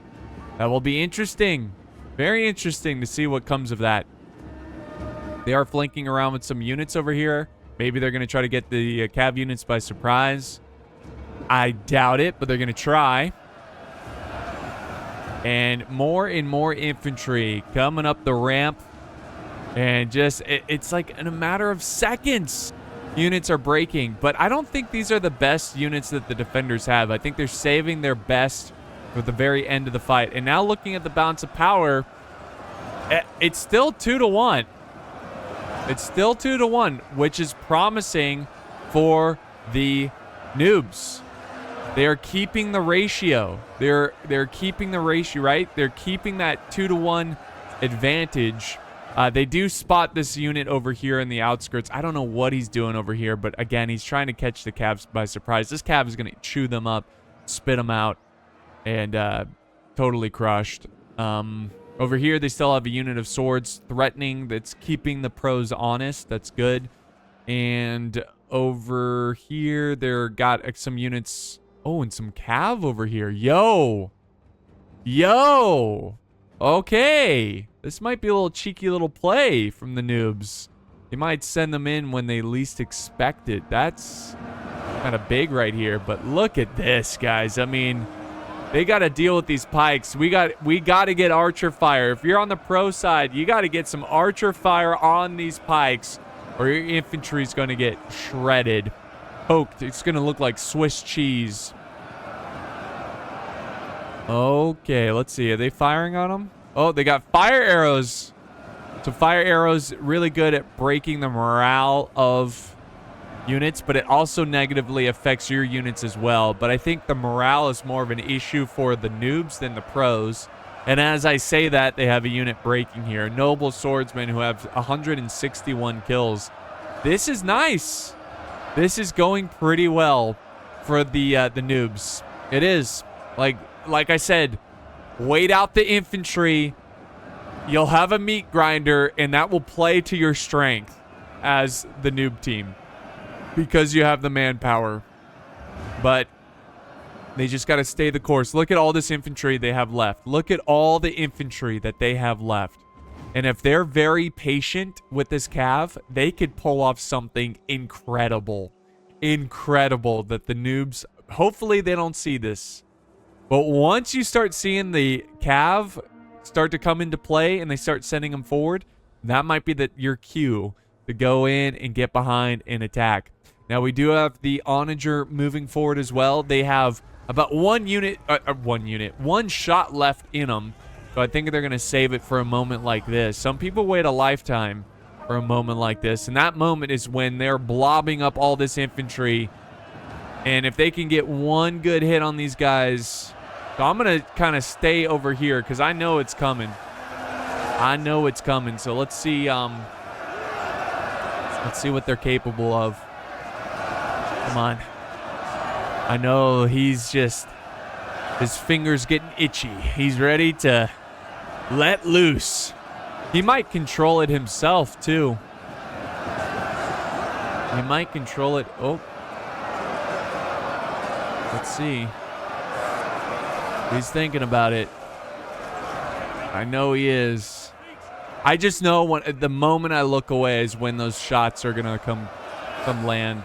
That will be interesting. Very interesting to see what comes of that. They are flanking around with some units over here. Maybe they're going to try to get the cav units by surprise. I doubt it, but they're going to try. And more infantry coming up the ramp. And just, it's like in a matter of seconds. Units are breaking, but I don't think these are the best units that the defenders have. I think they're saving their best for the very end of the fight. And now looking at the balance of power, it's still 2-1. It's still 2-1, which is promising for the noobs. They are keeping the ratio. They're keeping the ratio, right? They're keeping that 2-1 advantage. They do spot this unit over here in the outskirts. I don't know what he's doing over here, but again, he's trying to catch the cavs by surprise. This cav is going to chew them up, spit them out, and totally crushed. Over here, they still have a unit of swords threatening. That's keeping the pros honest. That's good. And over here, they're got some units. Oh, and some cav over here. Yo. Okay. This might be a little cheeky little play from the Noobs. They might send them in when they least expect it. That's kind of big right here. But look at this, guys. I mean, they got to deal with these pikes. We got to get archer fire. If you're on the pro side, you got to get some archer fire on these pikes, or your infantry is going to get shredded, poked. It's going to look like Swiss cheese. Okay, let's see. Are they firing on them? Oh, they got fire arrows. So fire arrows really good at breaking the morale of units, but it also negatively affects your units as well. But I think the morale is more of an issue for the noobs than the pros. And as I say that, they have a unit breaking here. Noble swordsmen who have 161 kills. This is nice. This is going pretty well for the noobs. It is. Like I said, wait out the infantry. You'll have a meat grinder, and that will play to your strength as the noob team because you have the manpower. But they just got to stay the course. Look at all this infantry they have left. Look at all the infantry that they have left. And if they're very patient with this cav, they could pull off something incredible. Incredible that the noobs, hopefully they don't see this. But once you start seeing the cav start to come into play and they start sending them forward, that might be your cue to go in and get behind and attack. Now we do have the onager moving forward as well. They have about one shot left in them. So I think they're going to save it for a moment like this. Some people wait a lifetime for a moment like this. And that moment is when they're blobbing up all this infantry. And if they can get one good hit on these guys... So I'm going to kind of stay over here because I know it's coming. I know it's coming. So let's see what they're capable of. Come on. I know he's just, his fingers getting itchy. He's ready to let loose. He might control it himself too. He might control it. Oh. Let's see. He's thinking about it. I know he is. I just know when the moment I look away is when those shots are gonna come land.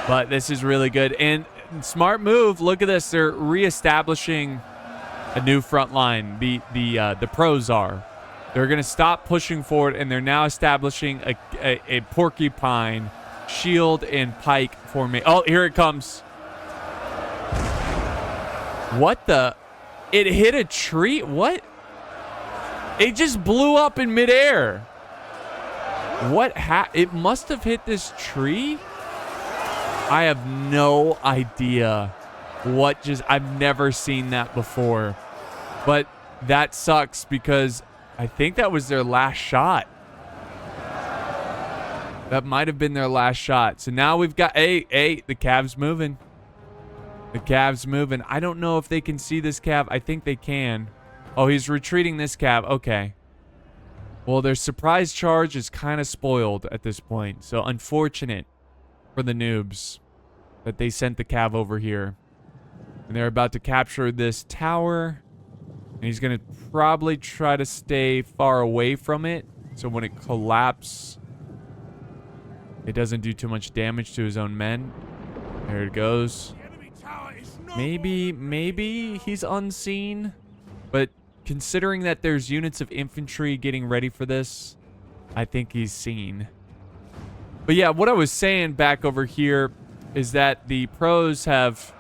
But this is really good and smart move. Look at this. They're reestablishing a new front line. The pros are. They're gonna stop pushing forward and they're now establishing a porcupine shield and pike formation. Oh, here it comes. What the? It hit a tree? What? It just blew up in midair. What? It must have hit this tree? I have no idea what just... I've never seen that before. But that sucks because I think that was their last shot. That might have been their last shot. So now we've got... Hey, the cav's moving. The cav's moving. I don't know if they can see this cav. I think they can. Oh, he's retreating this cav. Okay. Well, their surprise charge is kind of spoiled at this point. So unfortunate for the noobs that they sent the cav over here. And they're about to capture this tower. And he's going to probably try to stay far away from it. So when it collapses, it doesn't do too much damage to his own men. There it goes. Maybe he's unseen, but considering that there's units of infantry getting ready for this, I think he's seen. But yeah, what I was saying back over here is that the pros have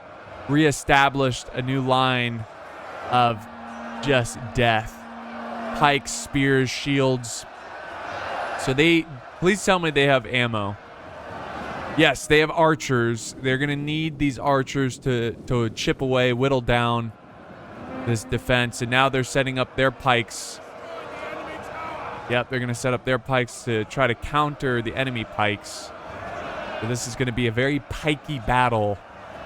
reestablished a new line of just death. Pikes, spears, shields. So please tell me they have ammo. Yes, they have archers. They're going to need these archers to chip away, whittle down this defense. And now they're setting up their pikes. Yep, they're going to set up their pikes to try to counter the enemy pikes. So this is going to be a very pikey battle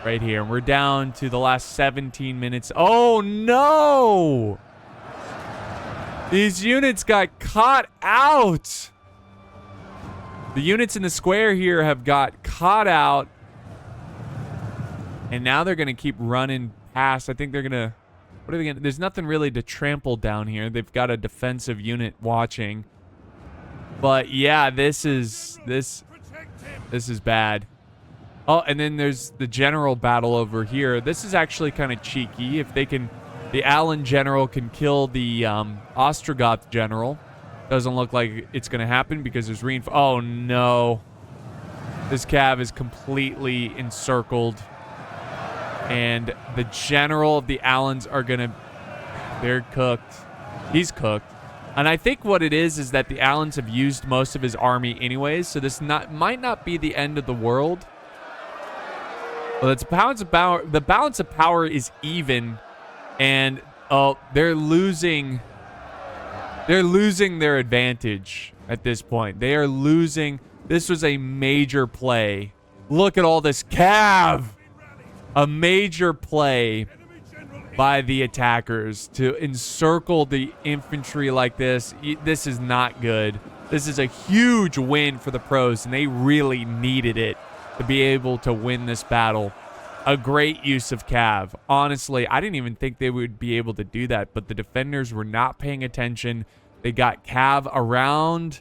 right here. And we're down to the last 17 minutes. Oh, no! These units got caught out. The units in the square here have got caught out. And now they're going to keep running past. I think they're going to What are they gonna... There's nothing really to trample down here. They've got a defensive unit watching. But yeah, this is bad. Oh, and then there's the general battle over here. This is actually kind of cheeky. If they can... The Allen general can kill the Ostrogoth general. Doesn't look like it's going to happen because there's reinforcements. Oh, no. This cav is completely encircled. And the general of the Allens are going to... They're cooked. He's cooked. And I think what it is that the Allens have used most of his army anyways. So this might not be the end of the world. Well, it's balance of power. The balance of power is even. And, oh, they're losing their advantage at this point. They are losing. This was a major play. Look at all this cav. A major play by the attackers to encircle the infantry like this. This is not good. This is a huge win for the pros, and they really needed it to be able to win this battle. A great use of cav. Honestly, I didn't even think they would be able to do that, but the defenders were not paying attention. They got cav around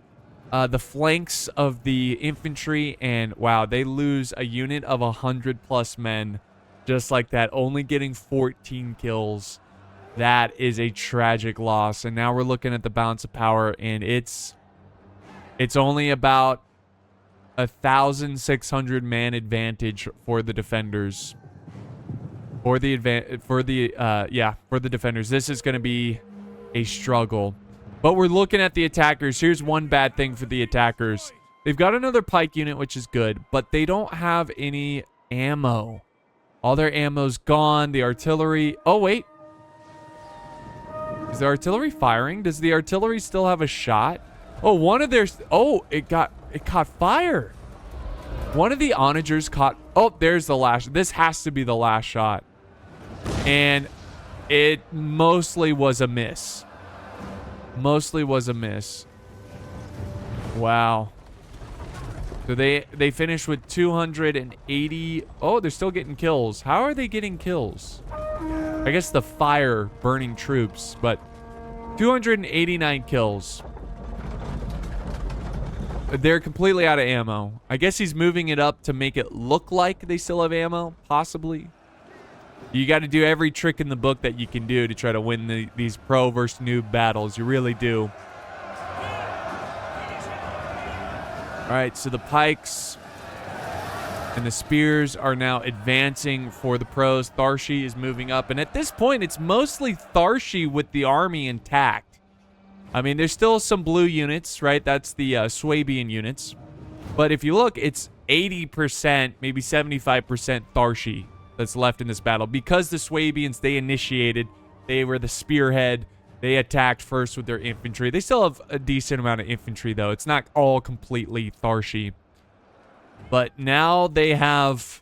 the flanks of the infantry, and wow, they lose a unit of 100+ men just like that, only getting 14 kills. That is a tragic loss. And now we're looking at the balance of power, and it's only about 1,600 man advantage for the defenders. For the defenders, this is going to be a struggle. But we're looking at the attackers. Here's one bad thing for the attackers. They've got another pike unit, which is good, but they don't have any ammo. All their ammo's gone. The artillery... Oh, wait. Is the artillery firing? Does the artillery still have a shot? Oh, one of their... Oh, it caught fire. One of the onagers caught... Oh, there's the last... This has to be the last shot. And it mostly was a miss. Mostly was a miss. Wow. So they finished with 280... Oh, they're still getting kills. How are they getting kills? I guess the fire burning troops, but 289 kills. They're completely out of ammo. I guess he's moving it up to make it look like they still have ammo, possibly. You got to do every trick in the book that you can do to try to win these pro versus noob battles. You really do. All right, so the pikes and the spears are now advancing for the pros. Tharshey is moving up, and at this point, it's mostly Tharshey with the army intact. I mean, there's still some blue units, right? That's the Swabian units. But if you look, it's 80%, maybe 75% Tharshey that's left in this battle. Because the Swabians, they initiated. They were the spearhead. They attacked first with their infantry. They still have a decent amount of infantry, though. It's not all completely Tharshey. But now they have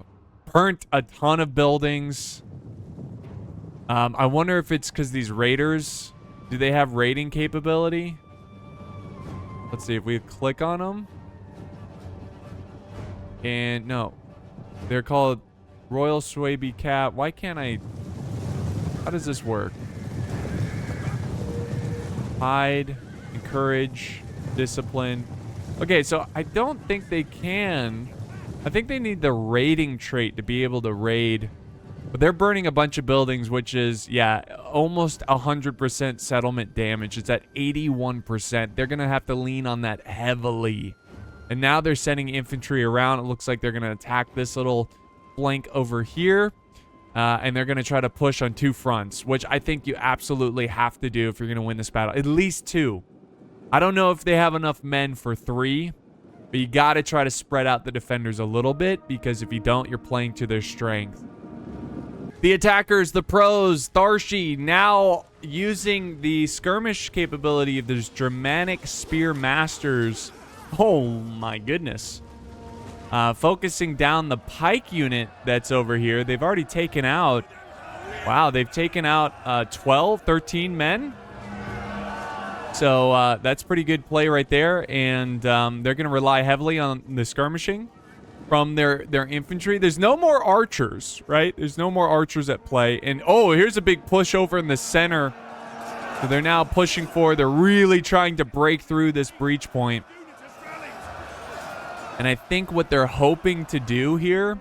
burnt a ton of buildings. I wonder if it's because these raiders... Do they have raiding capability? Let's see if we click on them. And no. They're called Royal Swaby Cat. Why can't I... How does this work? Hide, encourage, discipline. Okay, so I don't think they can. I think they need the raiding trait to be able to raid. But they're burning a bunch of buildings, which is, yeah, almost 100% settlement damage. It's at 81%. They're going to have to lean on that heavily. And now they're sending infantry around. It looks like they're going to attack this little flank over here. And they're going to try to push on two fronts, which I think you absolutely have to do if you're going to win this battle. At least two. I don't know if they have enough men for three, but you got to try to spread out the defenders a little bit, because if you don't, you're playing to their strength. The attackers, the pros, Tharshey, now using the skirmish capability of those Germanic spear masters. Oh my goodness. Focusing down the pike unit that's over here. They've already taken out, wow, they've taken out 12, 13 men. So that's pretty good play right there. And they're going to rely heavily on the skirmishing. from their infantry. There's no more archers, right? There's no more archers at play. And, oh, here's a big push over in the center. So they're now pushing forward. They're really trying to break through this breach point. And I think what they're hoping to do here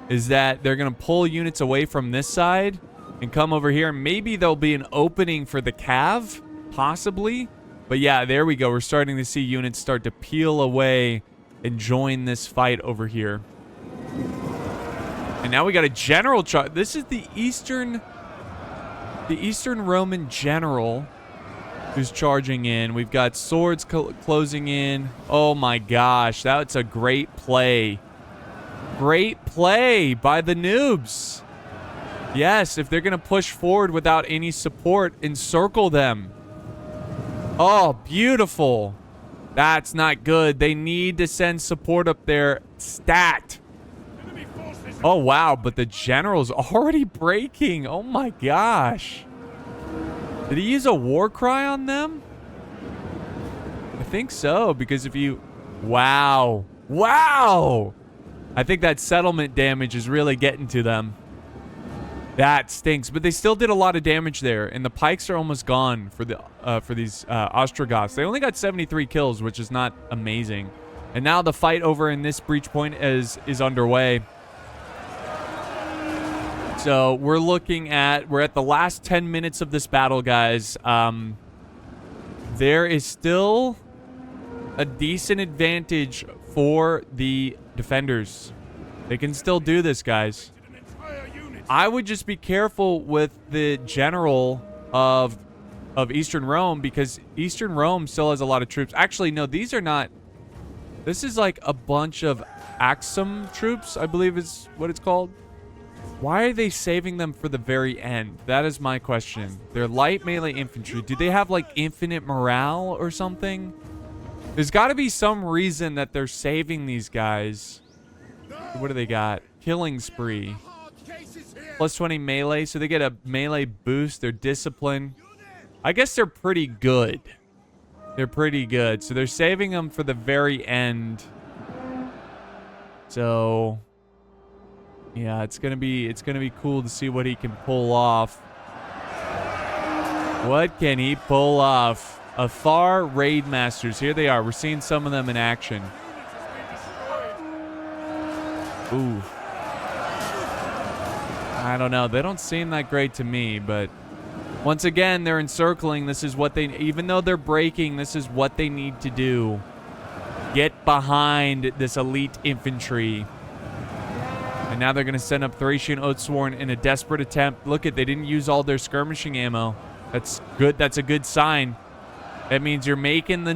is that they're going to pull units away from this side and come over here. Maybe there'll be an opening for the cav, possibly. But yeah, there we go. We're starting to see units start to peel away and join this fight over here. And now we got a general charge. This is the Eastern Roman general who's charging in. We've got swords closing in. Oh my gosh, that's a great play. Great play by the noobs. Yes, if they're going to push forward without any support, encircle them. Oh, beautiful. That's not good. They need to send support up there. Stat. Oh, wow. But the general's already breaking. Oh, my gosh. Did he use a war cry on them? I think so. Because if you... Wow. Wow. I think that settlement damage is really getting to them. That stinks, but they still did a lot of damage there, and the pikes are almost gone for these Ostrogoths. They only got 73 kills, which is not amazing. And now the fight over in this breach point is underway. So we're at the last 10 minutes of this battle, guys. There is still a decent advantage for the defenders. They can still do this, guys. I would just be careful with the general of Eastern Rome, because Eastern Rome still has a lot of troops. Actually, no, these are not. This is like a bunch of Axum troops, I believe is what it's called. Why are they saving them for the very end? That is my question. They're light melee infantry. Do they have like infinite morale or something? There's got to be some reason that they're saving these guys. What do they got? Killing spree. Plus 20 melee, so they get a melee boost. They're disciplined. I guess they're pretty good. They're pretty good. So they're saving them for the very end. So yeah, it's gonna be cool to see what he can pull off. What can he pull off? Afar Raid Masters. Here they are. We're seeing some of them in action. Ooh. I don't know. They don't seem that great to me, but once again, they're encircling. This is what they, even though they're breaking, this is what they need to do. Get behind this elite infantry. And now they're going to send up Thracian Oathsworn in a desperate attempt. Look at, they didn't use all their skirmishing ammo. That's good. That's a good sign. That means you're making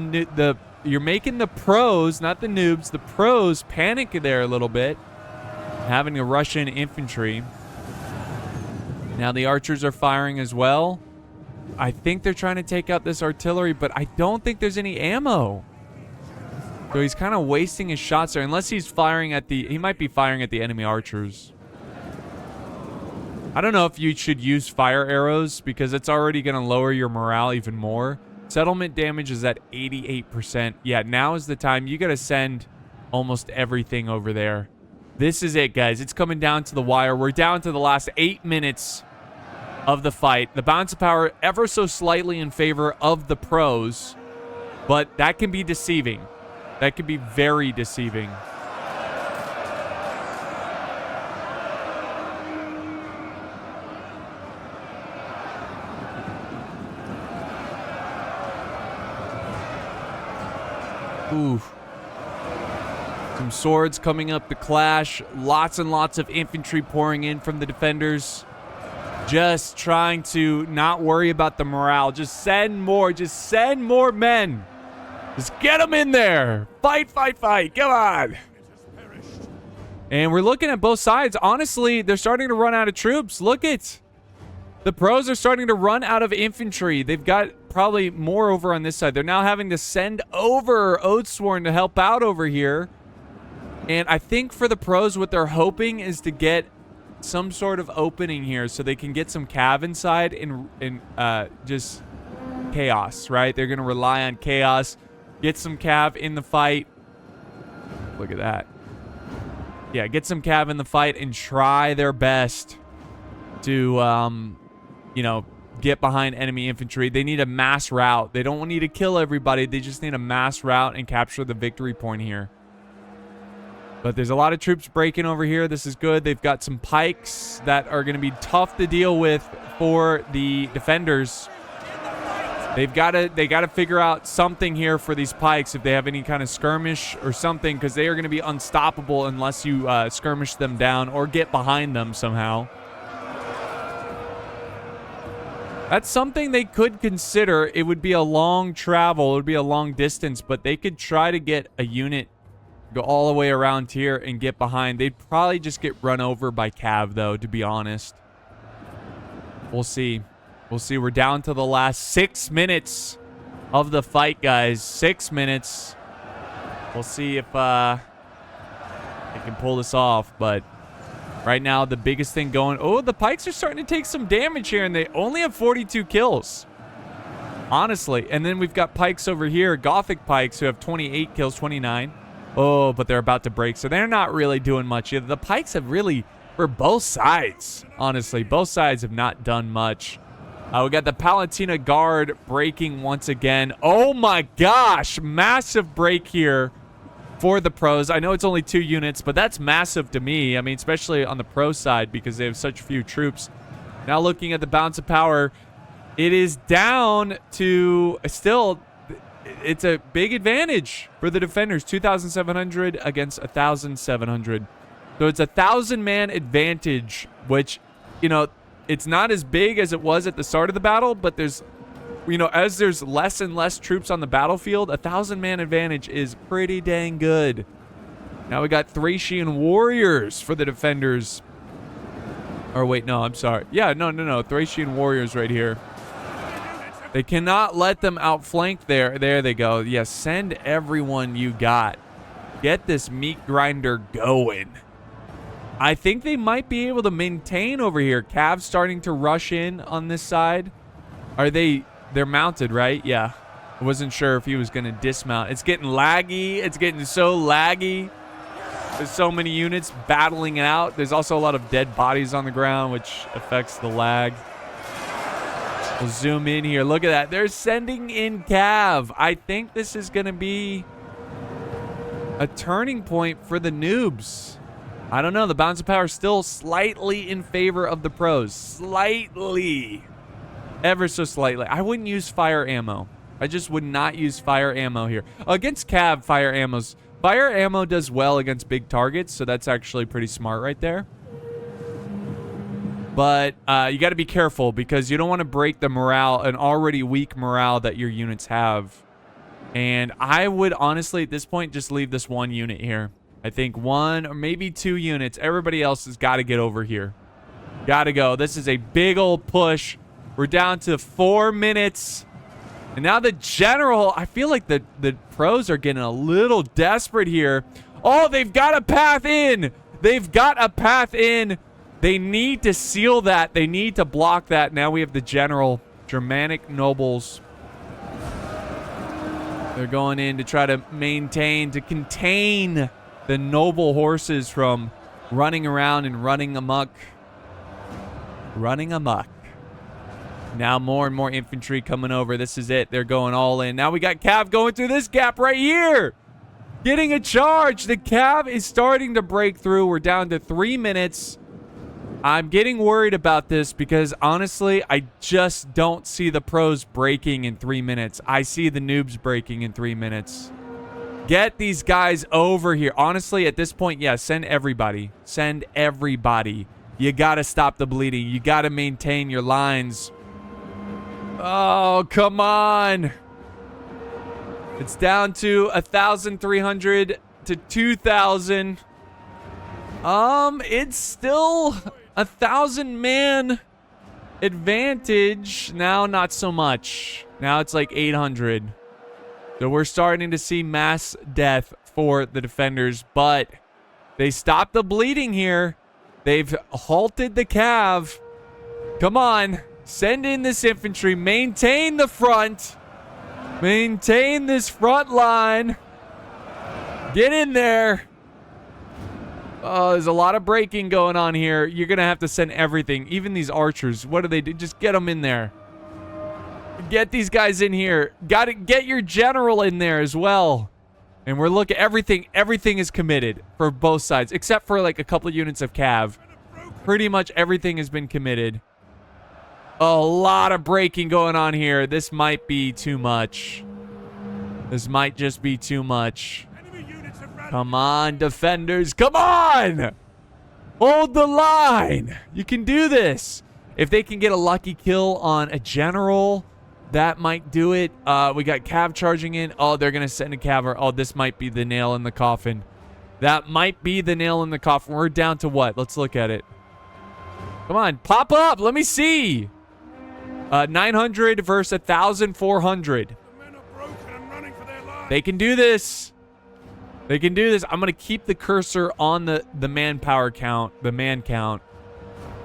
you're making the pros, not the noobs, the pros panic there a little bit. Having the Russian infantry. Now the archers are firing as well. I think they're trying to take out this artillery, but I don't think there's any ammo. So he's kind of wasting his shots there, unless he's firing at he might be firing at the enemy archers. I don't know if you should use fire arrows, because it's already going to lower your morale even more. Settlement damage is at 88%. Yeah, now is the time. You got to send almost everything over there. This is it, guys. It's coming down to the wire. We're down to the last 8 minutes of the fight. The balance of power ever so slightly in favor of the pros, but that can be deceiving. That could be very deceiving. Ooh. Some swords coming up to clash. Lots and lots of infantry pouring in from the defenders. Just trying to not worry about the morale. Just send more. Just send more men. Just get them in there. Fight, fight, fight. Come on. And we're looking at both sides. Honestly, they're starting to run out of troops. Look it. The pros are starting to run out of infantry. They've got probably more over on this side. They're now having to send over Oathsworn to help out over here. And I think for the pros, what they're hoping is to get some sort of opening here so they can get some cav inside and just chaos, right? They're going to rely on chaos. Get some cav in the fight. Look at that. yeah, get some cav in the fight and try their best to, you know, get behind enemy infantry. They need a mass rout. They don't need to kill everybody. They just need a mass rout and capture the victory point here. But there's a lot of troops breaking over here. This is good. They've got some pikes that are going to be tough to deal with for the defenders. They got to figure out something here for these pikes if they have any kind of skirmish or something, because they are going to be unstoppable unless you skirmish them down or get behind them somehow. That's something they could consider. It would be a long travel. It would be a long distance, but they could try to get a unit, go all the way around here and get behind. They'd probably just get run over by cav, though, to be honest. We'll see. We'll see. We're down to the last 6 minutes of the fight, guys. 6 minutes. We'll see if they can pull this off, but right now, the biggest thing going... Oh, the pikes are starting to take some damage here, and they only have 42 kills. Honestly. And then we've got pikes over here, Gothic pikes, who have 28 kills, 29. Oh, but they're about to break, so they're not really doing much either. The pikes have really, for both sides, honestly, both sides have not done much. We got the Palatina Guard breaking once again. Oh my gosh, massive break here for the pros. I know it's only 2 units, but that's massive to me. I mean, especially on the pro side because they have such few troops. Now looking at the balance of power, it is down to still, it's a big advantage for the defenders. 2,700 against 1,700. So it's a 1,000-man advantage, which, you know, it's not as big as it was at the start of the battle, but there's, you know, as there's less and less troops on the battlefield, a 1,000-man advantage is pretty dang good. Now we got Thracian warriors for the defenders. Or wait, no, I'm sorry. Yeah, no. Thracian warriors right here. They cannot let them outflank there. There they go. Yes, yeah, send everyone you got. Get this meat grinder going. I think they might be able to maintain over here. Cav's starting to rush in on this side. Are they... They're mounted, right? Yeah. I wasn't sure if he was going to dismount. It's getting laggy. It's getting so laggy. There's so many units battling it out. There's also a lot of dead bodies on the ground, which affects the lag. We'll zoom in here. Look at that. They're sending in Cav. I think this is going to be a turning point for the noobs. I don't know. The balance of power is still slightly in favor of the pros. Slightly. Ever so slightly. I wouldn't use fire ammo. I just would not use fire ammo here. Against Cav, fire ammo does well against big targets, so that's actually pretty smart right there. But you got to be careful because you don't want to break the morale, an already weak morale that your units have. And I would honestly, at this point, just leave this one unit here. I think 1 or maybe 2 units. Everybody else has got to get over here. Got to go. This is a big old push. We're down to 4 minutes. And now the general, I feel like the pros are getting a little desperate here. Oh, they've got a path in. They've got a path in. They need to seal that. They need to block that. Now we have the general, Germanic nobles. They're going in to try to maintain, to contain the noble horses from running around and running amok. Running amok. Now more and more infantry coming over. This is it. They're going all in. Now we got Cav going through this gap right here. Getting a charge. The Cav is starting to break through. We're down to 3 minutes. I'm getting worried about this because honestly, I just don't see the pros breaking in 3 minutes. I see the noobs breaking in 3 minutes. Get these guys over here. Honestly, at this point, yeah, send everybody. Send everybody. You got to stop the bleeding. You got to maintain your lines. Oh, come on. It's down to 1,300 to 2,000. It's still 1,000-man advantage. Now, not so much. Now it's like 800. So we're starting to see mass death for the defenders, but they stopped the bleeding here. They've halted the Cav. Come on. Send in this infantry. Maintain the front. Maintain this front line. Get in there. Oh, there's a lot of breaking going on here. You're going to have to send everything. Even these archers. What do they do? Just get them in there. Get these guys in here. Got to get your general in there as well. And we're looking, everything is committed for both sides, except for like a couple of units of cav. Pretty much everything has been committed. A lot of breaking going on here. This might be too much. This might just be too much. Come on, defenders. Come on! Hold the line. You can do this. If they can get a lucky kill on a general, that might do it. We got cav charging in. Oh, they're going to send a cav. Oh, this might be the nail in the coffin. That might be the nail in the coffin. We're down to what? Let's look at it. Come on, pop up. Let me see. 900 versus 1,400. They can do this. They can do this. I'm going to keep the cursor on the manpower count, the man count,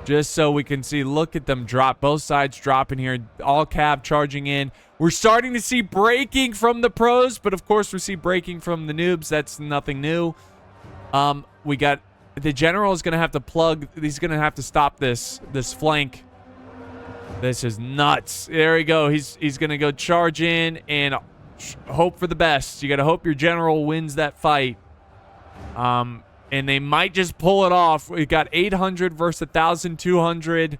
just so we can see. Look at them drop. Both sides dropping here. All cav charging in. We're starting to see breaking from the pros, but of course we see breaking from the noobs. That's nothing new. We got the general is going to have to plug. He's going to have to stop this flank. This is nuts. There we go. He's going to go charge in and hope for the best. You got to hope your general wins that fight. And they might just pull it off. We got 800 versus 1,200.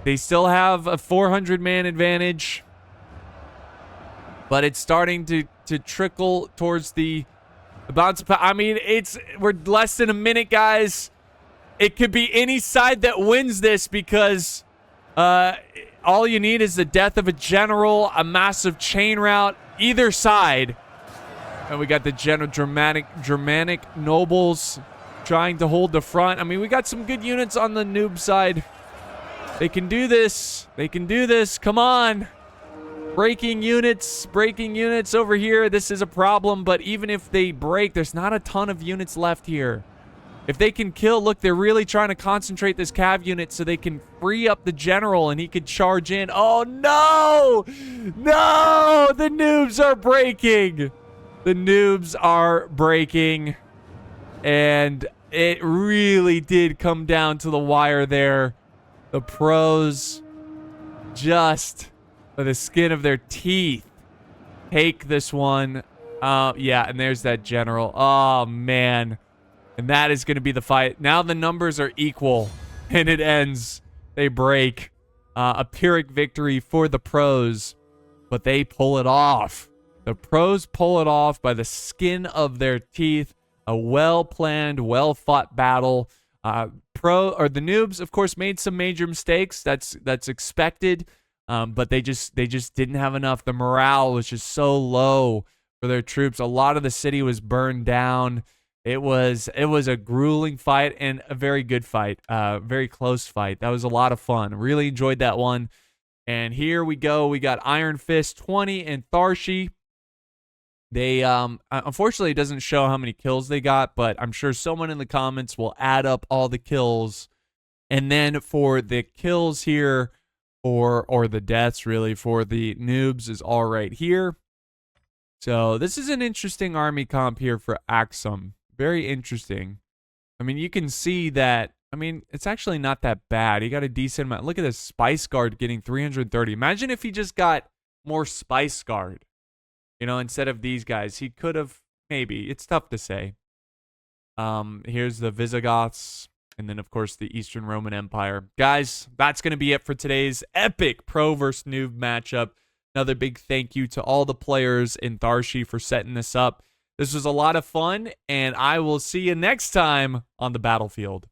They still have a 400-man advantage. But it's starting to trickle towards the bounce. I mean, we're less than a minute, guys. It could be any side that wins this because all you need is the death of a general, a massive chain rout, either side. And we got the Germanic nobles trying to hold the front. I mean, we got some good units on the noob side. They can do this. They can do this. Come on. Breaking units over here. This is a problem, but even if they break, there's not a ton of units left here. If they can kill, look, they're really trying to concentrate this cav unit so they can free up the general and he could charge in. Oh, no! No! The noobs are breaking. The noobs are breaking. And it really did come down to the wire there. The pros just, by the skin of their teeth, take this one. Yeah, and there's that general. Oh, man. And that is going to be the fight. Now the numbers are equal, and it ends. They break. A Pyrrhic victory for the pros, but they pull it off. The pros pull it off by the skin of their teeth. A well-planned, well-fought battle. The noobs, of course, made some major mistakes. That's expected, but they just didn't have enough. The morale was just so low for their troops. A lot of the city was burned down. It was a grueling fight and a very good fight, very close fight. That was a lot of fun. Really enjoyed that one. And here we go. We got Iron Fist 20 and Tharshey. They unfortunately it doesn't show how many kills they got, but I'm sure someone in the comments will add up all the kills. And then for the kills here, or the deaths really, for the noobs is all right here. So this is an interesting army comp here for Axum. Very interesting. I mean, you can see that. I mean, it's actually not that bad. He got a decent amount. Look at this Spice Guard getting 330. Imagine if he just got more Spice Guard, you know, instead of these guys. He could have, maybe. It's tough to say. Here's the Visigoths. And then, of course, the Eastern Roman Empire. Guys, that's going to be it for today's epic pro versus noob matchup. Another big thank you to all the players in Tharshey for setting this up. This was a lot of fun, and I will see you next time on the battlefield.